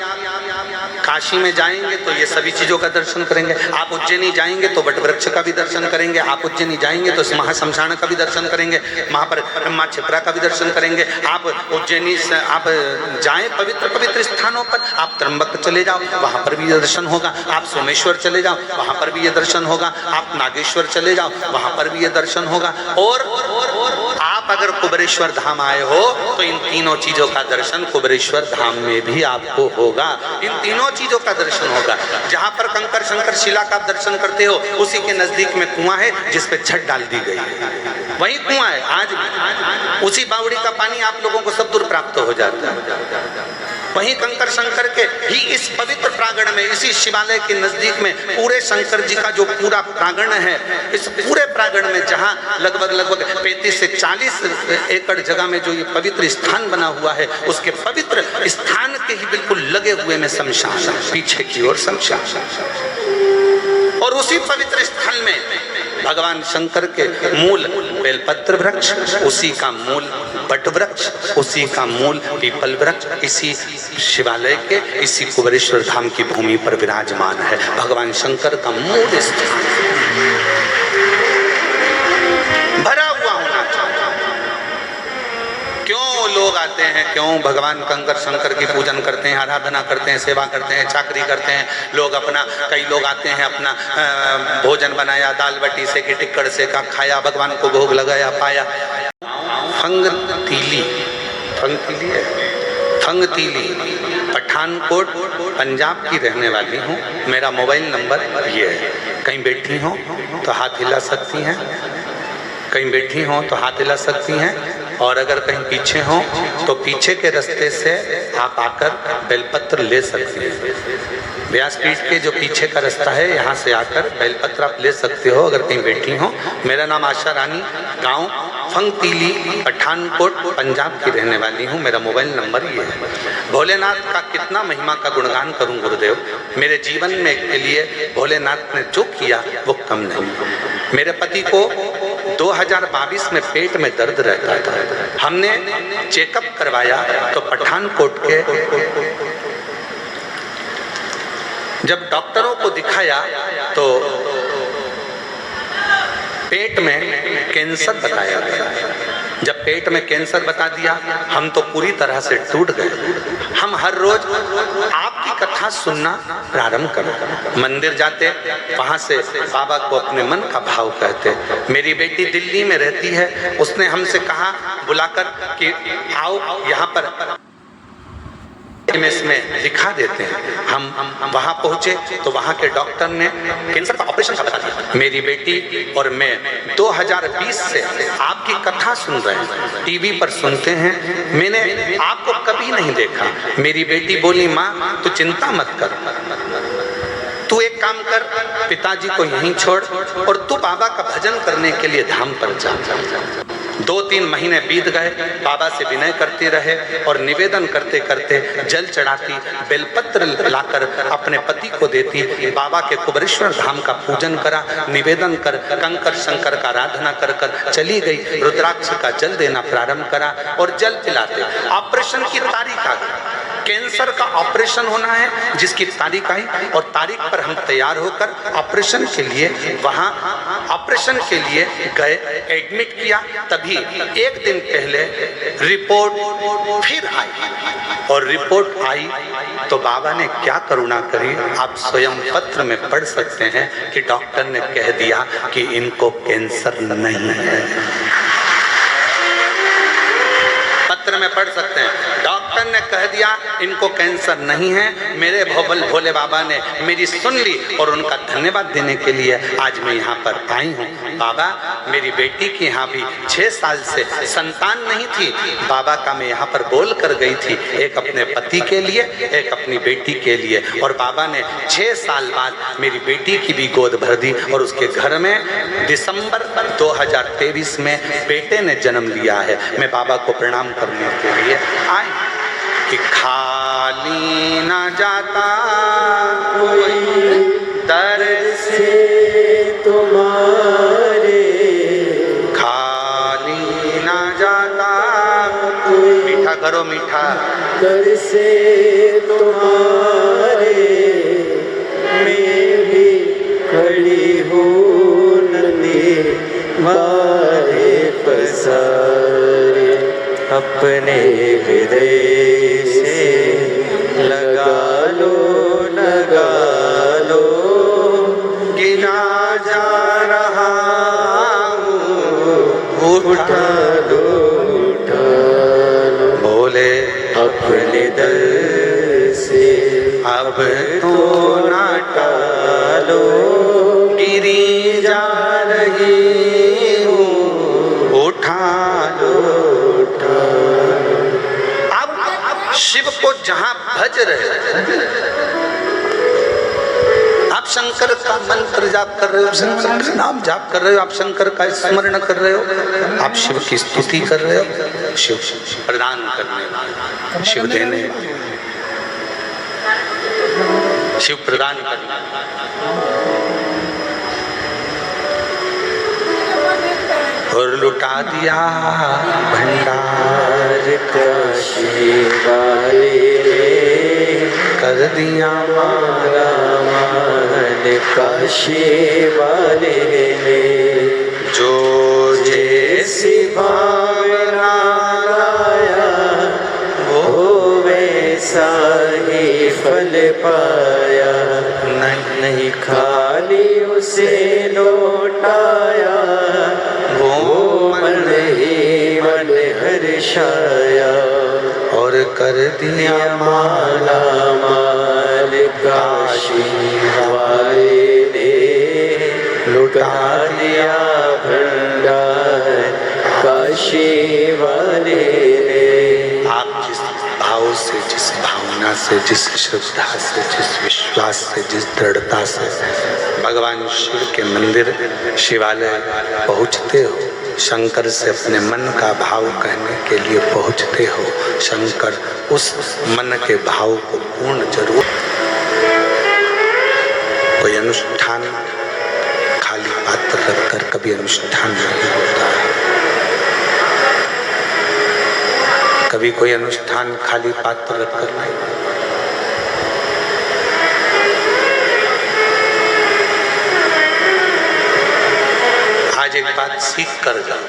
Speaker 1: काशी में जाएंगे तो ये सभी चीजों का दर्शन करेंगे, आप उज्जैनी जाएंगे तो वट वृक्ष का भी दर्शन करेंगे, आप उज्जैनी जाएंगे तो महाशमशान का भी दर्शन करेंगे, वहां पर माँ छिपरा का भी दर्शन करेंगे। आप उज्जैनी से आप जाएं पवित्र पवित्र स्थानों पर, आप त्र्यंबक चले जाओ, वहां पर भी ये दर्शन होगा, आप सोमेश्वर चले जाओ, वहां पर भी ये दर्शन होगा, आप नागेश्वर चले जाओ, वहां पर भी ये दर्शन होगा। और आप अगर कुबेरेश्वर धाम आए हो तो इन तीनों चीजों का दर्शन कुबेरेश्वर धाम में भी आपको होगा। इन तीनों चीजों का दर्शन होगा। जहां पर कंकर शंकर शिला का दर्शन करते हो, उसी के नजदीक में कुआं है जिस पे छत डाल दी गई है, वही कुआं है आज भी। उसी बावड़ी का पानी आप लोगों को सब दूर प्राप्त हो जाता है। वहीं कंकर शंकर के ही इस पवित्र प्रांगण में, इसी शिवालय के नजदीक में पूरे शंकर जी का जो पूरा प्रांगण है, इस पूरे प्रांगण में जहां लगभग 35 से 40 एकड़ जगह में जो ये पवित्र स्थान बना हुआ है, उसके पवित्र स्थान के ही बिल्कुल लगे हुए में शमशान, पीछे की ओर शमशान। और उसी पवित्र स्थल में भगवान शंकर के मूल बेलपत्र वृक्ष, उसी का मूल बट वृक्ष, उसी का मूल पीपल वृक्ष इसी शिवालय के, इसी कुबेरेश्वर धाम की भूमि पर विराजमान है। भगवान शंकर का मूल स्थान भरा हुआ होना चाहिए। क्यों लोग आते हैं, क्यों भगवान कंकर शंकर की पूजन करते हैं, आराधना करते हैं, सेवा करते हैं, चाकरी करते हैं लोग। अपना कई लोग आते हैं, अपना भोजन बनाया, दाल बाटी से कि टिक्कड़ से का खाया, भगवान को भोग लगाया, पाया। फंगतीली है, फंगतीली, पठानकोट, पंजाब की रहने वाली हूँ। मेरा मोबाइल नंबर ये है। कहीं बैठी हो तो हाथ हिला सकती हैं, कहीं बैठी हो तो हाथ हिला सकती हैं, और अगर कहीं पीछे हो तो पीछे के रास्ते से आप आकर बेलपत्र ले सकती हैं। व्यासपीठ के जो पीछे का रास्ता है, यहाँ से आकर बेलपत्र आप ले सकते हो अगर कहीं बैठी हो। मेरा नाम आशा रानी, गांव फंगतीली, पठानकोट, पंजाब की रहने वाली हूँ। मेरा मोबाइल नंबर ये है। भोलेनाथ का कितना महिमा का गुणगान करूँ गुरुदेव। मेरे जीवन में के लिए भोलेनाथ ने जो किया वो कम नहीं। मेरे पति को 2022 में पेट में दर्द रहता था। हमने चेकअप करवाया तो पठानकोट के जब डॉक्टरों को दिखाया तो पेट में कैंसर बताया गया। जब पेट में कैंसर बता दिया, हम तो पूरी तरह से टूट गए। हम हर रोज आपकी कथा सुनना प्रारंभ कर मंदिर जाते, वहां से बाबा को अपने मन का भाव कहते। मेरी बेटी दिल्ली में रहती है, उसने हमसे कहा बुलाकर कि आओ यहाँ पर में दिखा देते हैं। हम वहां पहुंचे तो वहां के डॉक्टर ने कैंसर का ऑपरेशन का बता दिया। मेरी बेटी और मैं 2020 से आपकी कथा सुन रहे हैं, टीवी पर सुनते हैं। मैंने आपको कभी नहीं देखा। मेरी बेटी बोली, माँ तू चिंता मत कर, तू एक काम कर, पिताजी को यहीं छोड़ और तू बाबा का भजन करने के लिए धाम पर जा। 2-3 महीने बीत गए। बाबा से विनय करते रहे और निवेदन करते करते जल चढ़ाती, बेलपत्र लाकर अपने पति को देती। बाबा के कुबरेश्वर धाम का पूजन करा, निवेदन कर कंकर शंकर का आराधना कर कर चली गई। रुद्राक्ष का जल देना प्रारंभ करा और जल पिलाते। ऑपरेशन की तारीख आ गई, कैंसर का ऑपरेशन होना है जिसकी तारीख आई, और तारीख पर हम तैयार होकर ऑपरेशन के लिए वहां ऑपरेशन के लिए गए, एडमिट किया। तभी एक दिन पहले रिपोर्ट फिर आई, और रिपोर्ट आई तो बाबा ने क्या करुणा करी, आप स्वयं पत्र में पढ़ सकते हैं कि डॉक्टर ने कह दिया कि इनको कैंसर नहीं है। पत्र में पढ़ सकते हैं, डॉक्टर ने कह दिया इनको कैंसर नहीं है। मेरे भोले बाबा ने मेरी सुन ली और उनका धन्यवाद देने के लिए आज मैं यहाँ पर आई हूँ। बाबा, मेरी बेटी की यहाँ भी 6 साल से संतान नहीं थी। बाबा का मैं यहाँ पर बोल कर गई थी, एक अपने पति के लिए, एक अपनी बेटी के लिए, और बाबा ने 6 साल बाद मेरी बेटी की भी गोद भर दी। और उसके घर में दिसंबर 2023 में बेटे ने जन्म लिया है। मैं बाबा को प्रणाम करने के लिए आई कि खाली ना जाता कोई दर्द से तुम्हारे, खाली ना जाता कोई, मीठा करो मीठा,
Speaker 2: दर से तुम्हारे मैं भी खड़ी हूँ नदी मारे पसारे। अपने हृदय से लगा लो
Speaker 1: गिरा जा रहा हूँ,
Speaker 2: उठा लो
Speaker 1: बोले
Speaker 2: अपने दर से
Speaker 1: अब तो ना
Speaker 2: टालो,
Speaker 1: गिरी जा रही हूँ, उठा लो। अब शिव को जहां भज रहे, आप शंकर का मंत्र जाप कर रहे हो, शंकर का नाम जाप कर रहे हो, आप शंकर का स्मरण कर रहे हो, आप शिव की स्तुति कर रहे हो। शिव प्रदान करने वाला, शिव देने वाला, शिव प्रदान करने और लुटा दिया भंडार
Speaker 2: काशी वाले
Speaker 1: कर दिया
Speaker 2: मारा मान, काशी वाले ने
Speaker 1: जो जैसी
Speaker 2: भावना लाया वो वैसा ही फल पाया। नहीं खाली उसे लौटाया, वो मन ही मन दर्शाया
Speaker 1: और कर दिया
Speaker 2: माला माल काशी वाले ने लुटा दिया भंडार काशी वाले ने।
Speaker 1: आप जिस भाव से, जिस भावना से, जिस श्रद्धा से, जिस विश्वास से, जिस दृढ़ता से भगवान शिव के मंदिर शिवालय पहुँचते हो, शंकर से अपने मन का भाव कहने के लिए पहुँचते हो, शंकर उस मन के भाव को पूर्ण जरूर। कोई अनुष्ठान खाली पात्र रखकर कभी अनुष्ठान नहीं होता है। कभी कोई अनुष्ठान खाली पात्र रखकर नहीं। आज एक बात सीख कर जाओ,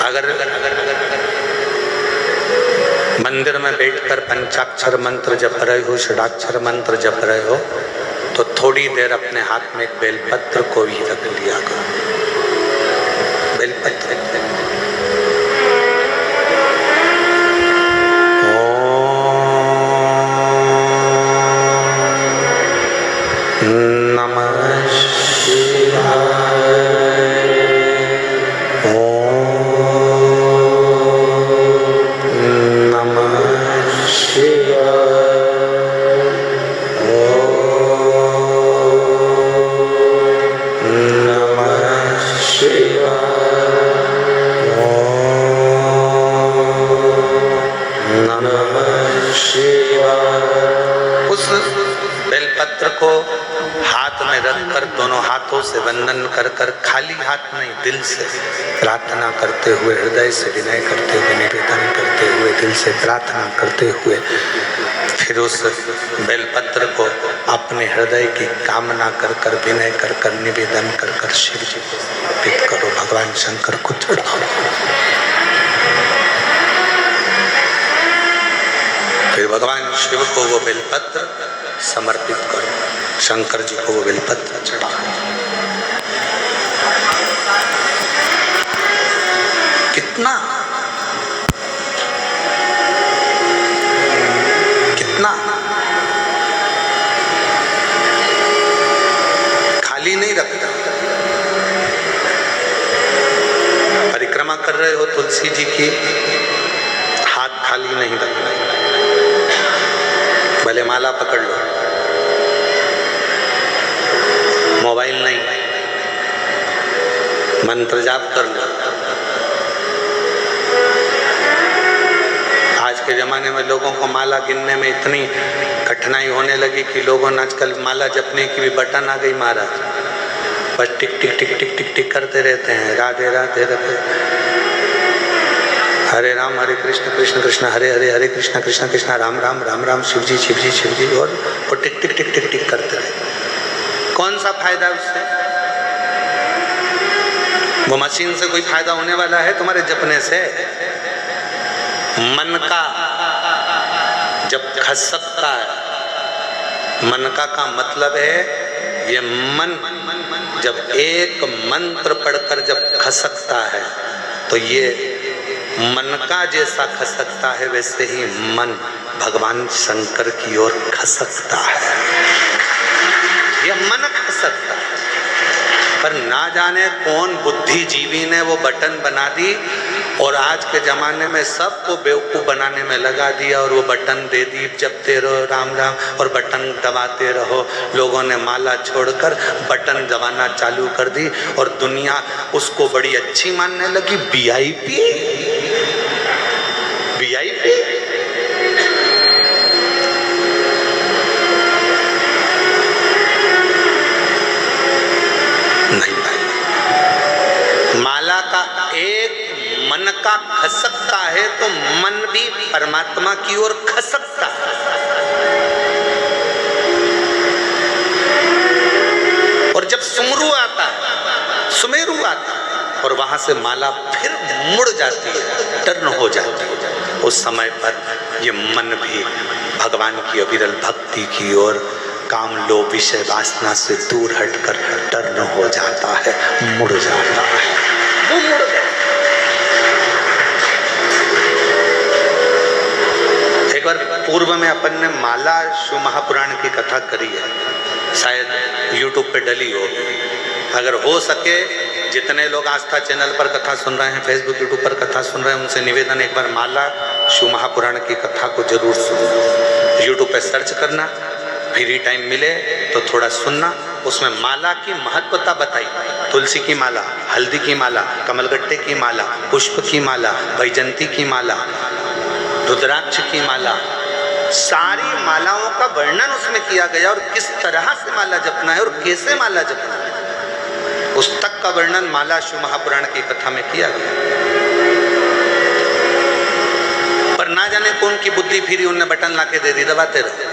Speaker 1: अगर मंदिर में बैठकर पंचाक्षर मंत्र जप रहे हो, षडाक्षर मंत्र जप रहे हो, तो थोड़ी देर अपने हाथ में एक बेलपत्र को भी रख लिया करो। बेलपत्र नमः शिवाय, नमः शिवाय, नमः शिवाय, नमः शिवाय। उस बेलपत्र को हाथ में रखकर दोनों हाथों से वंदन कर कर, खाली हाथ नहीं, दिल से प्रार्थना करते हुए, हृदय से विनय करते हुए, निवेदन करते हुए, दिल से प्रार्थना करते हुए, फिर उस बेलपत्र को अपने हृदय की कामना कर कर, विनय कर कर, निवेदन कर कर शिव जी को समर्पित करो, भगवान शंकर को चढ़ाओ। फिर भगवान शिव को वो बेलपत्र समर्पित करो, शंकर जी को वो बेलपत्र चढ़ाओ। कितना कितना खाली नहीं रखना। परिक्रमा कर रहे हो तुलसी जी की, हाथ खाली नहीं रखना। भले माला पकड़ लो, मोबाइल नहीं, मंत्र जाप कर लो। आज के जमाने में लोगों को माला गिनने में इतनी कठिनाई होने लगी कि लोगों ने आजकल माला जपने की भी बटन आ गई महाराज, बस टिक टिक टिक टिक टिक टिक करते रहते हैं, राधे राधे राधे, हरे राम हरे कृष्ण कृष्ण कृष्ण हरे हरे, हरे कृष्ण कृष्ण कृष्ण राम राम राम राम, शिव जी शिव जी शिव जी, और वो टिक टिक टिक टिक टिक करते रहे। कौन सा फायदा उससे? वो मशीन से कोई फायदा होने वाला है तुम्हारे जपने से? मन का जब खसकता है, मन का मतलब है ये मन जब एक मंत्र पढ़कर जब खसकता है, तो ये मन का जैसा खसकता है वैसे ही मन भगवान शंकर की ओर खसकता है। यह मन खसकता है, पर ना जाने कौन बुद्धिजीवी ने वो बटन बना दी और आज के जमाने में सबको बेवकूफ बनाने में लगा दिया और वो बटन दे दी, जपते रहो राम राम और बटन दबाते रहो। लोगों ने माला छोड़कर बटन दबाना चालू कर दी और दुनिया उसको बड़ी अच्छी मानने लगी। वीआईपी वीआईपी नहीं भाई, माला का एक मन का खसकता है तो मन भी परमात्मा की ओर खसकता है। और जब सुमरू आता है, सुमेरु आता है और वहां से माला फिर मुड़ जाती है, टर्न हो जाती है उस समय पर ये मन भी भगवान की अविरल भक्ति की ओर, काम लोभ विषय वासना से दूर हटकर टर्न हो जाता है, मुड़ जाता है, वो मुड़ गया। एक बार पूर्व में अपन ने माला शिव महापुराण की कथा करी है, शायद YouTube पे डली होगी। अगर हो सके जितने लोग आस्था चैनल पर कथा सुन रहे हैं, फेसबुक यूट्यूब पर कथा सुन रहे हैं, उनसे निवेदन एक बार माला शिव महापुराण की कथा को जरूर सुनना। यूट्यूब पे सर्च करना, फ्री टाइम मिले तो थोड़ा सुनना। उसमें माला की महत्वता बताई, तुलसी की माला, हल्दी की माला, कमलगट्टे की माला, पुष्प की माला, वैजंती की माला, रुद्राक्ष की माला, सारी मालाओं का वर्णन उसमें किया गया और किस तरह से माला जपना है और कैसे माला जपना है, उस तक का वर्णन माला शिव महापुराण की कथा में किया गया। पर ना जाने कौन की बुद्धि फिरी, उनने बटन लाके दे दी, दबाते रहो,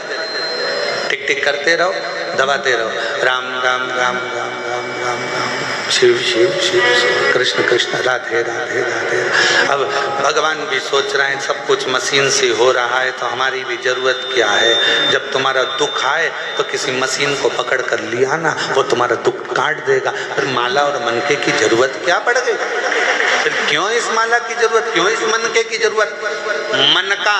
Speaker 1: टिक टिक करते रहो, दबाते रहो, राम राम राम राम राम राम राम, शिव शिव शिव शिव, कृष्ण कृष्ण, राधे राधे राधे। अब भगवान भी सोच रहे हैं सब कुछ मशीन से हो रहा है तो हमारी भी जरूरत क्या है। जब तुम्हारा दुख आए तो किसी मशीन को पकड़ कर लिया ना, वो तुम्हारा दुख काट देगा। फिर माला और मनके की जरूरत क्या पड़ गई? फिर क्यों इस माला की जरूरत, क्यों इस मनके की जरूरत? मनका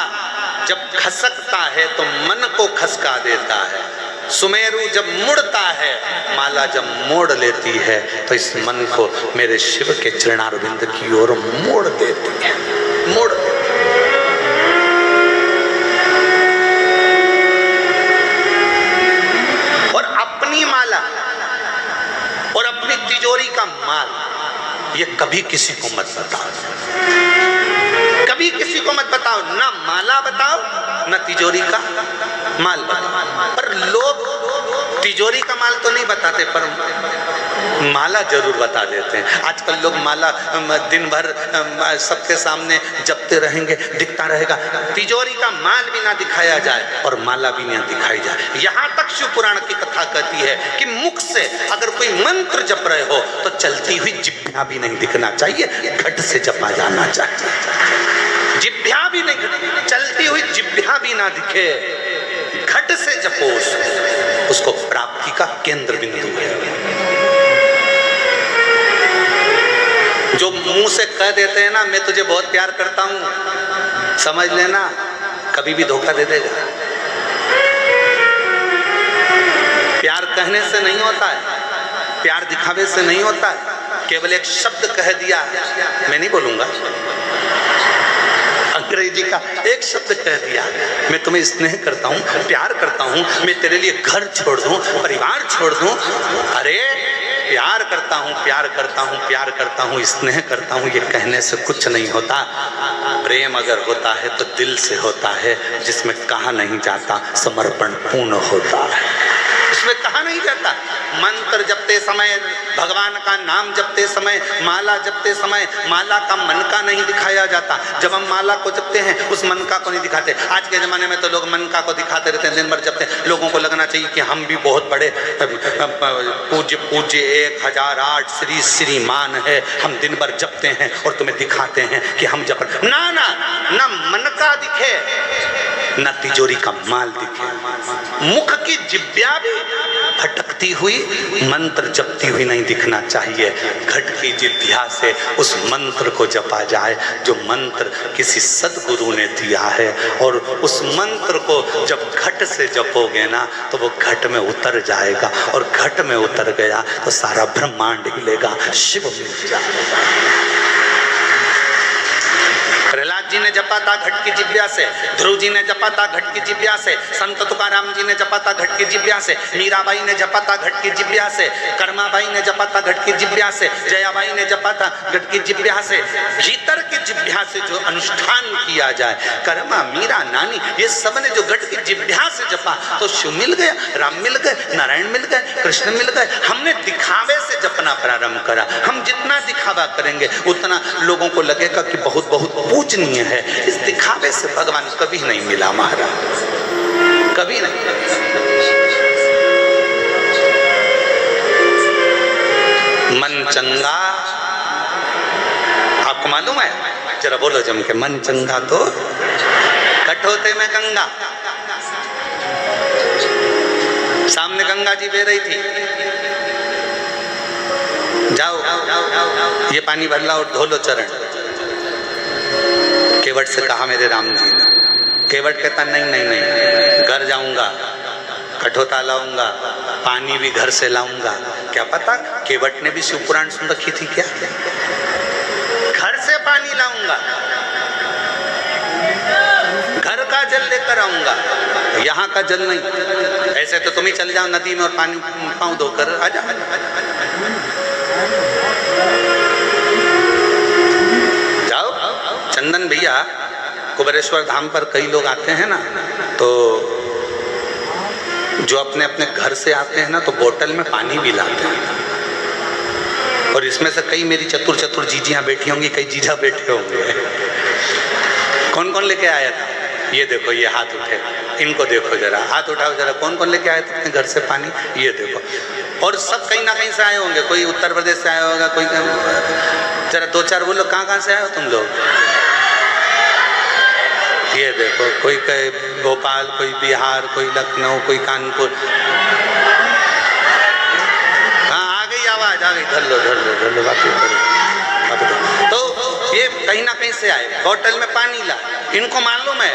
Speaker 1: जब खसकता है तो मन को खसका देता है। सुमेरु जब मुड़ता है, माला जब मोड़ लेती है तो इस मन को मेरे शिव के चरणारविंद की ओर मोड़ देती है, मोड़। और अपनी माला और अपनी तिजोरी का माल ये कभी किसी को मत बताओ, कभी किसी को मत बताओ, ना माला बताओ ना तिजोरी का माल बताओ। पर लोग तिजोरी का माल तो नहीं बताते पर माला जरूर बता देते हैं। आजकल लोग माला दिन भर सबके सामने जपते रहेंगे, दिखता रहेगा, तिजोरी का माल भी ना दिखाया जाए और माला भी ना दिखाई जाए। यहाँ तक शिव पुराण की कथा कहती है कि मुख से अगर कोई मंत्र जप रहे हो तो चलती हुई जिह्वा भी नहीं दिखना चाहिए, घट से जपा जाना चाहिए। जिह्वा भी नहीं, चलती हुई जिह्वा भी ना दिखे, घट से जपो, उसको प्राप्ति का केंद्र बिंदु है। जो मुंह से कह देते हैं ना मैं तुझे बहुत प्यार करता हूं, समझ लेना कभी भी धोखा दे देगा। प्यार कहने से नहीं होता है, प्यार दिखावे से नहीं होता है। केवल एक शब्द कह दिया, मैं नहीं बोलूंगा, अंग्रेजी का एक शब्द कह दिया, मैं तुम्हें स्नेह करता हूँ, प्यार करता हूँ, मैं तेरे लिए घर छोड़ दूँ, परिवार छोड़ दूँ। अरे प्यार करता हूँ, प्यार करता हूँ, प्यार करता हूँ, स्नेह करता हूँ, ये कहने से कुछ नहीं होता। प्रेम अगर होता है तो दिल से होता है, जिसमें कहा नहीं जाता, समर्पण पूर्ण होता है, इसमें कहा नहीं जाता। मंत्र जपते समय, भगवान का नाम जपते समय, माला जपते समय माला का मनका नहीं दिखाया जाता। जब हम माला को जपते हैं उस मनका को नहीं दिखाते। आज के ज़माने में तो लोग मनका को दिखाते रहते हैं, दिन भर जपते हैं। लोगों को लगना चाहिए कि हम भी बहुत बड़े पूज्य पूज्य 1008 श्री श्रीमान है, हम दिन भर जपते हैं और तुम्हें दिखाते हैं कि हम जप। ना ना ना, मनका दिखे ना तिजोरी का माल दिखे। मुख की जिह्वा भी भटकती हुई, मंत्र जपती हुई नहीं दिखना चाहिए। घट की जिह्वा से उस मंत्र को जपा जाए जो मंत्र किसी सद्गुरु ने दिया है, और उस मंत्र को जब घट से जपोगे ना तो वो घट में उतर जाएगा, और घट में उतर गया तो सारा ब्रह्मांड हिलेगा, शिव मिल जाएगा। प्रहलाद जी ने जपा था घट की जिह्वा से, ध्रुव जी ने जपा था घट की जिह्वा से, संत तुकाराम जी ने जपा था घट की जिह्वा से, मीराबाई ने जपा था घट की जिह्वा से, कर्माबाई ने जपा था घट की जिह्वा से, जयाबाई ने जपा था घट की जिह्वा से। भीतर की जिह्वा से जो अनुष्ठान किया जाए, कर्मा मीरा नानी ये सब ने जो घट की जिह्वा से जपा तो शिव मिल गया, राम मिल गए, नारायण मिल गए, कृष्ण मिल गए। हमने दिखावे से जपना प्रारंभ करा। हम जितना दिखावा करेंगे उतना लोगों को लगेगा कि बहुत बहुत पूजनीय है। इस दिखावे से भगवान कभी नहीं मिला महाराज, कभी नहीं। मन चंगा, आपको मालूम है? जरा बोलो जम के, मन चंगा तो कठोते में गंगा, सामने गंगा जी बह रही थी, जाओ ये पानी भर ला और धो लो चरण। केवट से कहा मेरे राम जी ने। केवट कहता नहीं नहीं नहीं, घर जाऊंगा, कठोता लाऊंगा, पानी भी घर से लाऊंगा। क्या पता केवट ने भी शिवपुराण सुन रखी थी क्या? घर से पानी लाऊंगा, घर का जल लेकर आऊंगा, यहाँ का जल नहीं। ऐसे तो तुम ही चले जाओ नदी में और पानी पाँव धोकर आ जाओ। जाओ चंदन भैया, कुबेरेश्वर धाम पर कई लोग आते हैं ना, तो जो अपने अपने घर से आते हैं ना, तो बोतल में पानी भी लाते हैं। और इसमें से कई मेरी चतुर चतुर जीजियां बैठी होंगी, कई जीजा बैठे होंगे। कौन कौन लेके आया था? ये देखो, ये हाथ उठे, इनको देखो जरा, हाथ उठाओ जरा, कौन कौन लेके आए थे अपने घर से पानी? ये देखो। और सब कहीं ना कहीं से आए होंगे, कोई उत्तर प्रदेश से आया होगा, कोई जरा दो चार बोलो, कहाँ से आए हो तुम लोग? ये देखो, कोई कहे भोपाल, कोई बिहार, कोई लखनऊ, कोई कानपुर। हाँ आ गई आवाज, आ गई, धर लो धर लो धर लो, बाकी तो ये कहीं ना कहीं से आए, बोतल में पानी ला। इनको मालूम है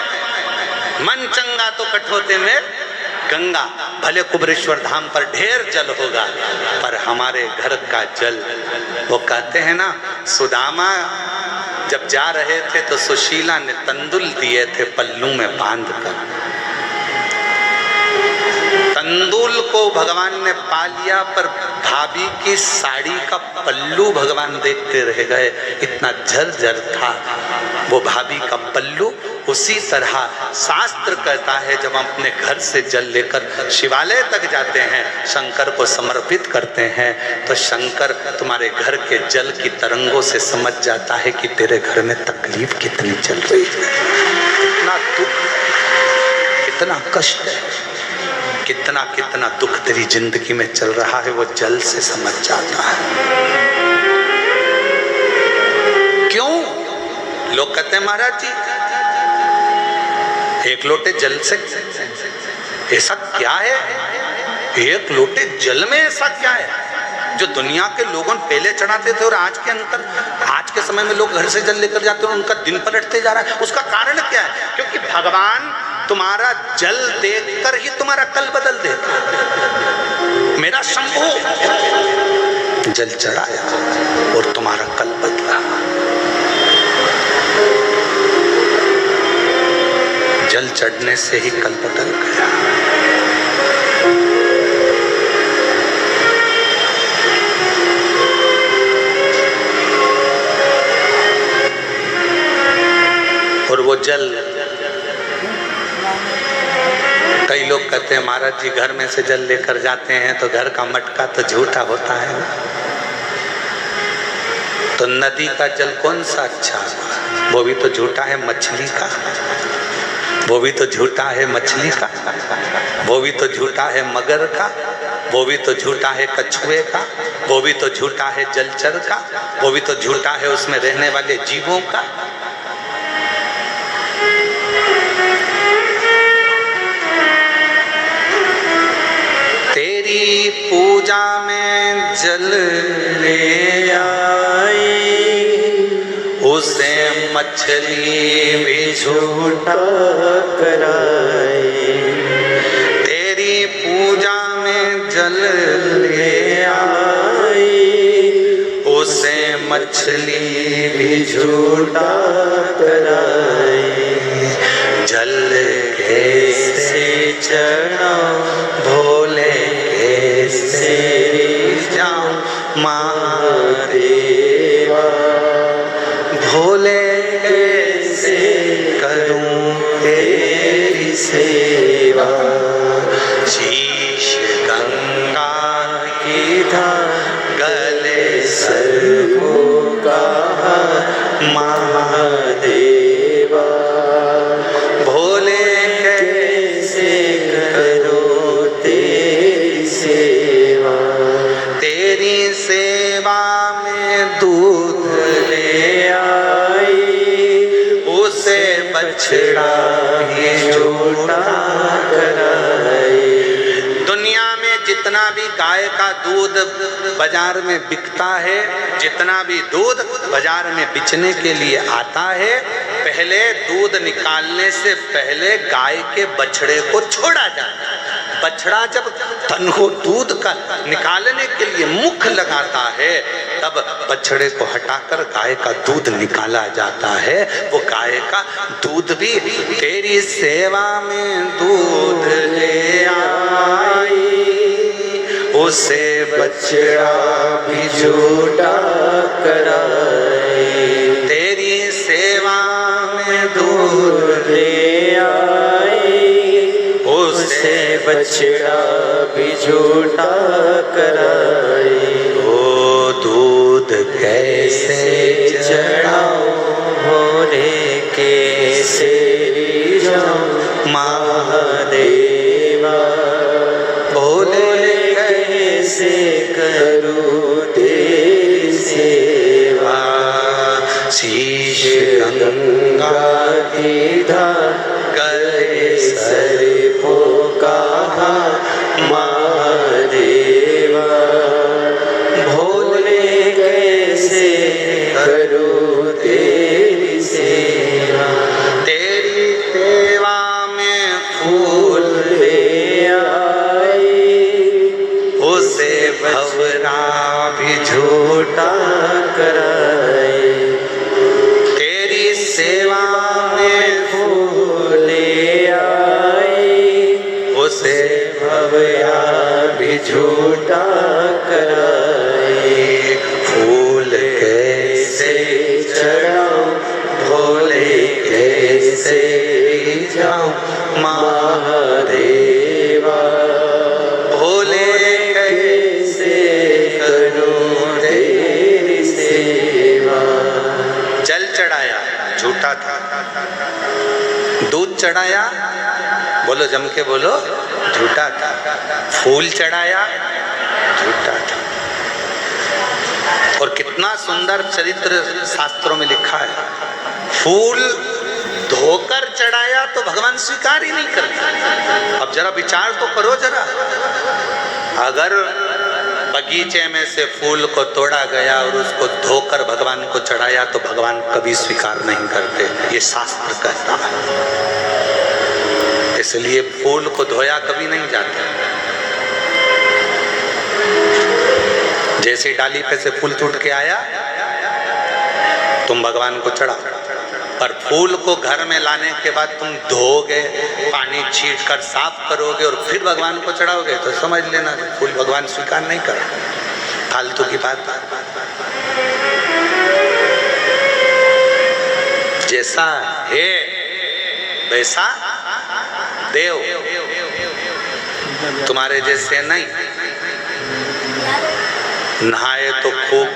Speaker 1: मन चंगा तो कठोते में गंगा। भले कुबेरेश्वर धाम पर ढेर जल होगा, पर हमारे घर का जल, वो कहते हैं ना, सुदामा जब जा रहे थे तो सुशीला ने तंदुल दिए थे पल्लू में बांध कर। तंदुल को भगवान ने पा लिया, पर भाभी की साड़ी का पल्लू भगवान देखते रह गए, इतना झरझर था वो भाभी का पल्लू। उसी तरह शास्त्र कहता है, जब हम अपने घर से जल लेकर शिवालय तक जाते हैं, शंकर को समर्पित करते हैं, तो शंकर तुम्हारे घर के जल की तरंगों से समझ जाता है कि तेरे घर में तकलीफ कितनी चल रही है, कितना दुख, कितना कष्ट है, कितना कितना दुख तेरी जिंदगी में चल रहा है, वो जल से समझ जाता है। क्यों? लोग कहते हैं महाराज जी एक लोटे जल से ऐसा क्या है? एक लोटे जल में ऐसा क्या है जो दुनिया के लोगों पहले चढ़ाते थे और आज के अंतर, आज के समय में लोग घर से जल लेकर जाते हैं, उनका दिन पलटते जा रहा है? उसका कारण क्या है? क्योंकि भगवान तुम्हारा जल देखकर ही तुम्हारा कल बदल देता। मेरा शंभू जल चढ़ाया और तुम्हारा कल बदला। जल चढ़ने से ही कल बदल गया। और वो जल, कई लोग कहते हैं महाराज जी घर में से जल लेकर जाते हैं तो घर का मटका तो झूठा होता है ना, तो नदी का जल कौन सा अच्छा? वो भी तो झूठा है मछली का, वो भी तो झूठा है मछली का, वो भी तो झूठा है मगर का, वो भी तो झूठा है कछुए का, वो भी तो झूठा है जलचर का, वो भी तो झूठा है उसमें रहने वाले जीवों का। तेरी पूजा में जल ले आई, उसे मछली भी झूठा कराई। तेरी पूजा में जल ले आई, उसे मछली भी झूठा कराई। जल कैसे चढ़ा भोले कैसे जाऊं महादेवा, भोले कैसे करूं तेरी सेवा। शीश गंगा की धार गले सर्वो का महादेवा, भोले कैसे करो तेरी सेवा। तेरी सेवा जितना भी गाय का दूध बाजार में बिकता है, जितना भी दूध बाजार में बेचने के लिए आता है, पहले दूध निकालने से पहले गाय के बछड़े को छोड़ा जाता है। बछड़ा जब तन को दूध का निकालने के लिए मुख लगाता है, तब बछड़े को हटाकर गाय का दूध निकाला जाता है। वो गाय का दूध भी तेरी सेवा में दूध ले आई, उसे बछड़ा भी झूठा कराए। तेरी सेवा में दूध ले आई, उसे
Speaker 2: बछड़ा भी झूठा कराए।
Speaker 1: ओ दूध कैसे
Speaker 2: चढ़ाऊं भोले कैसे जाऊं महादेवा, भोले कैसे करूं तेरी सेवा।
Speaker 1: शीश
Speaker 2: गंगा की धार गए सर कहा महादेवा, भोले कैसे करूं तेरी सेवा।
Speaker 1: तेरी सेवा में फूल
Speaker 2: ले आई,
Speaker 1: उसे भवरा भी
Speaker 2: झूठा कराए।
Speaker 1: तेरी सेवा में
Speaker 2: फूल ले आई,
Speaker 1: उसे
Speaker 2: भवया भी झूठा कराए।
Speaker 1: फूल
Speaker 2: कैसे चढ़ाऊं भोले कैसे जाऊं महादेवा,
Speaker 1: भोले
Speaker 2: कैसे करूं तेरी सेवा।
Speaker 1: जल चढ़ाया झूठा था, दूध चढ़ाया बोलो जम के बोलो झूठा था, फूल चढ़ाया झूठा था। और कितना सुंदर चरित्र शास्त्रों में लिखा है, फूल धोकर चढ़ाया तो भगवान स्वीकार ही नहीं करते। अब जरा विचार तो करो जरा, अगर बगीचे में से फूल को तोड़ा गया और उसको धोकर भगवान को चढ़ाया तो भगवान कभी स्वीकार नहीं करते, ये शास्त्र कहता है। इसलिए फूल को धोया कभी नहीं जाता। जैसे डाली पे से फूल टूट के आया तुम भगवान को चढ़ाओ, पर फूल को घर में लाने के बाद तुम धोगे, पानी छीट कर साफ करोगे और फिर भगवान को चढ़ाओगे तो समझ लेना फूल भगवान स्वीकार नहीं कर, फालतू की बात। जैसा है वैसा देव, तुम्हारे जैसे नहीं। नहाए तो खूब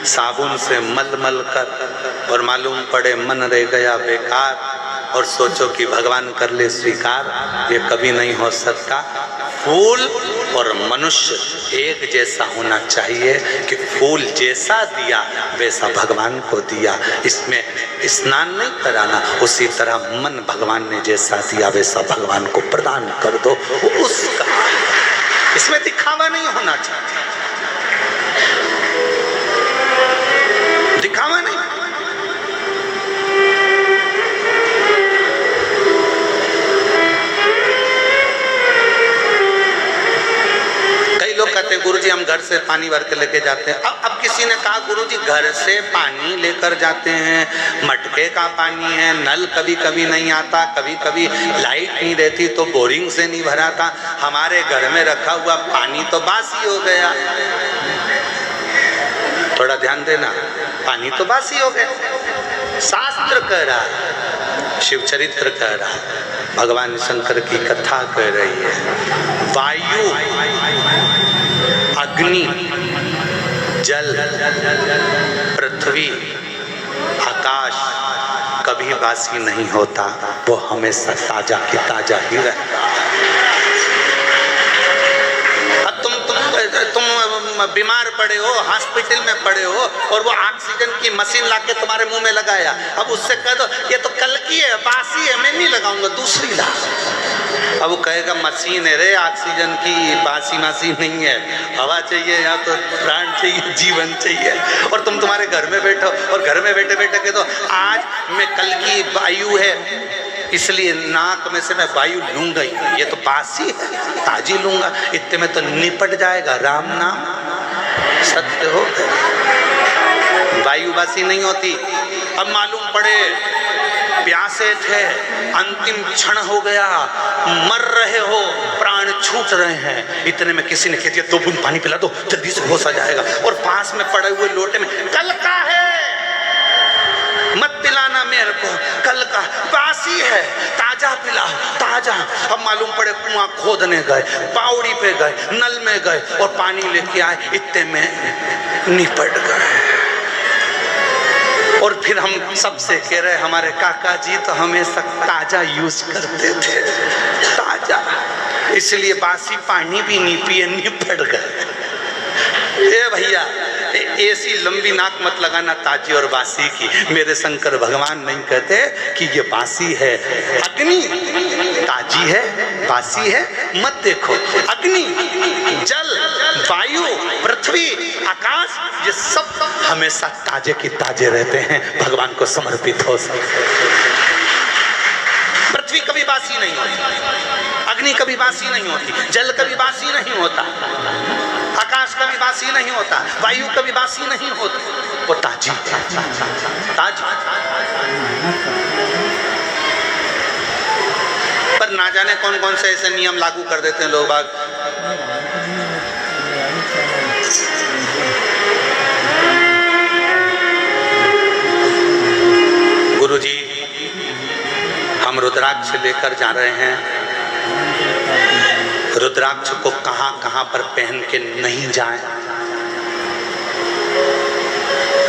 Speaker 1: साबुन से मल मल कर और मालूम पड़े मन रह गया बेकार, और सोचो कि भगवान कर ले स्वीकार, ये कभी नहीं हो सकता। फूल और मनुष्य एक जैसा होना चाहिए कि फूल जैसा दिया वैसा भगवान को दिया, इसमें स्नान नहीं कराना। उसी तरह मन भगवान ने जैसा दिया वैसा भगवान को प्रदान कर दो, वो उसका, इसमें दिखावा नहीं होना चाहिए, दिखावा नहीं। कई लोग कहते हैं गुरुजी हम घर से पानी भर के लेके जाते हैं। अब किसी ने कहा गुरुजी घर से पानी लेकर जाते हैं, मटके का पानी है, नल कभी कभी नहीं आता, कभी कभी लाइट नहीं रहती तो बोरिंग से नहीं भराता, हमारे घर में रखा हुआ पानी तो बासी हो गया। थोड़ा ध्यान देना, पानी तो बासी हो गया। शास्त्र कह रहा, शिव चरित्र कह रहा, भगवान शंकर की कथा कह रही है। वायु, अग्नि, जल, पृथ्वी, आकाश कभी बासी नहीं होता, वो हमेशा ताजा की ताजा ही रहता। अब तुम बीमार पड़े हो, हॉस्पिटल में पड़े हो और वो ऑक्सीजन की मशीन लाके तुम्हारे मुंह में लगाया, अब उससे कह दो ये तो कल की है, बासी है, मैं नहीं लगाऊंगा, दूसरी ला। अब वो कहेगा मशीन है रे ऑक्सीजन की, बासी मशीन नहीं है। हवा चाहिए यहाँ तो प्राण चाहिए, जीवन चाहिए। और तुम तुम्हारे घर में बैठो और घर में बैठे बैठे के तो आज मैं कल की वायु है इसलिए नाक में से मैं वायु लूंगा ही, ये तो बासी है, ताजी लूंगा, इतने में तो निपट जाएगा। राम नाम सत्य हो, वायु बासी नहीं होती। अब मालूम पड़े प्यासे थे, अंतिम क्षण हो गया, मर रहे हो, प्राण छूट रहे हैं, इतने में किसी ने कह दिया 2 बूंद पानी पिला दो, जल्दी से होश आ जाएगा। और पास में पड़े हुए लोटे में कल का है, मत पिलाना मेरे को, कल का बासी है, ताजा पिलाओ, ताजा। अब मालूम पड़े कुआं खोदने गए, पावड़ी पे गए, नल में गए और पानी लेके आए, इतने में निपट गए। और फिर हम सबसे कह रहे हमारे काका जी तो हमेशा ताजा यूज करते थे, ताजा, इसलिए बासी पानी भी नहीं पिए, निपट गए। ए भैया, ऐसी लंबी नाक मत लगाना ताजी और बासी की। मेरे शंकर भगवान नहीं कहते कि ये बासी है, अग्नि ताजी है, बासी है मत देखो। अग्नि, जल, वायु, पृथ्वी, आकाश, ये सब हमेशा ताजे की ताजे रहते हैं, भगवान को समर्पित हो सकते। पृथ्वी कभी बासी नहीं होती, अग्नि कभी बासी नहीं होती, जल कभी बासी नहीं होता, आकाश कभी बासी नहीं होता, वायु कभी बासी नहीं होती, वो ताजी ताजी। पर ना जाने कौन कौन से ऐसे नियम लागू कर देते हैं लोग बाग। गुरुजी, हम रुद्राक्ष लेकर जा रहे हैं, रुद्राक्ष को कहां कहां पर पहन के नहीं जाएं,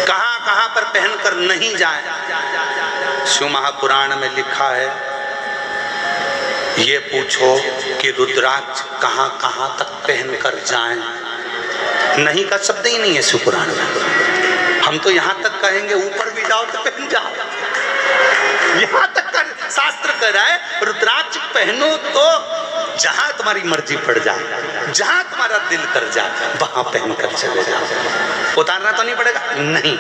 Speaker 1: कहां कहां पर पहनकर नहीं जाएं। शिव महापुराण में लिखा है, ये पूछो कि रुद्राक्ष कहां कहां तक पहनकर जाएं। नहीं का शब्द ही नहीं है शिव पुराण में। हम तो यहां तक कहेंगे ऊपर भी जाओ तो पहन जाओ, यहां तक का शास्त्र कह रहा है रुद्राक्ष पहनो तो जहां तुम्हारी मर्जी पड़ जाए, जहां तुम्हारा दिल कर जाए वहां पहनकर चले जाओ। उतारना तो नहीं पड़ेगा, नहीं।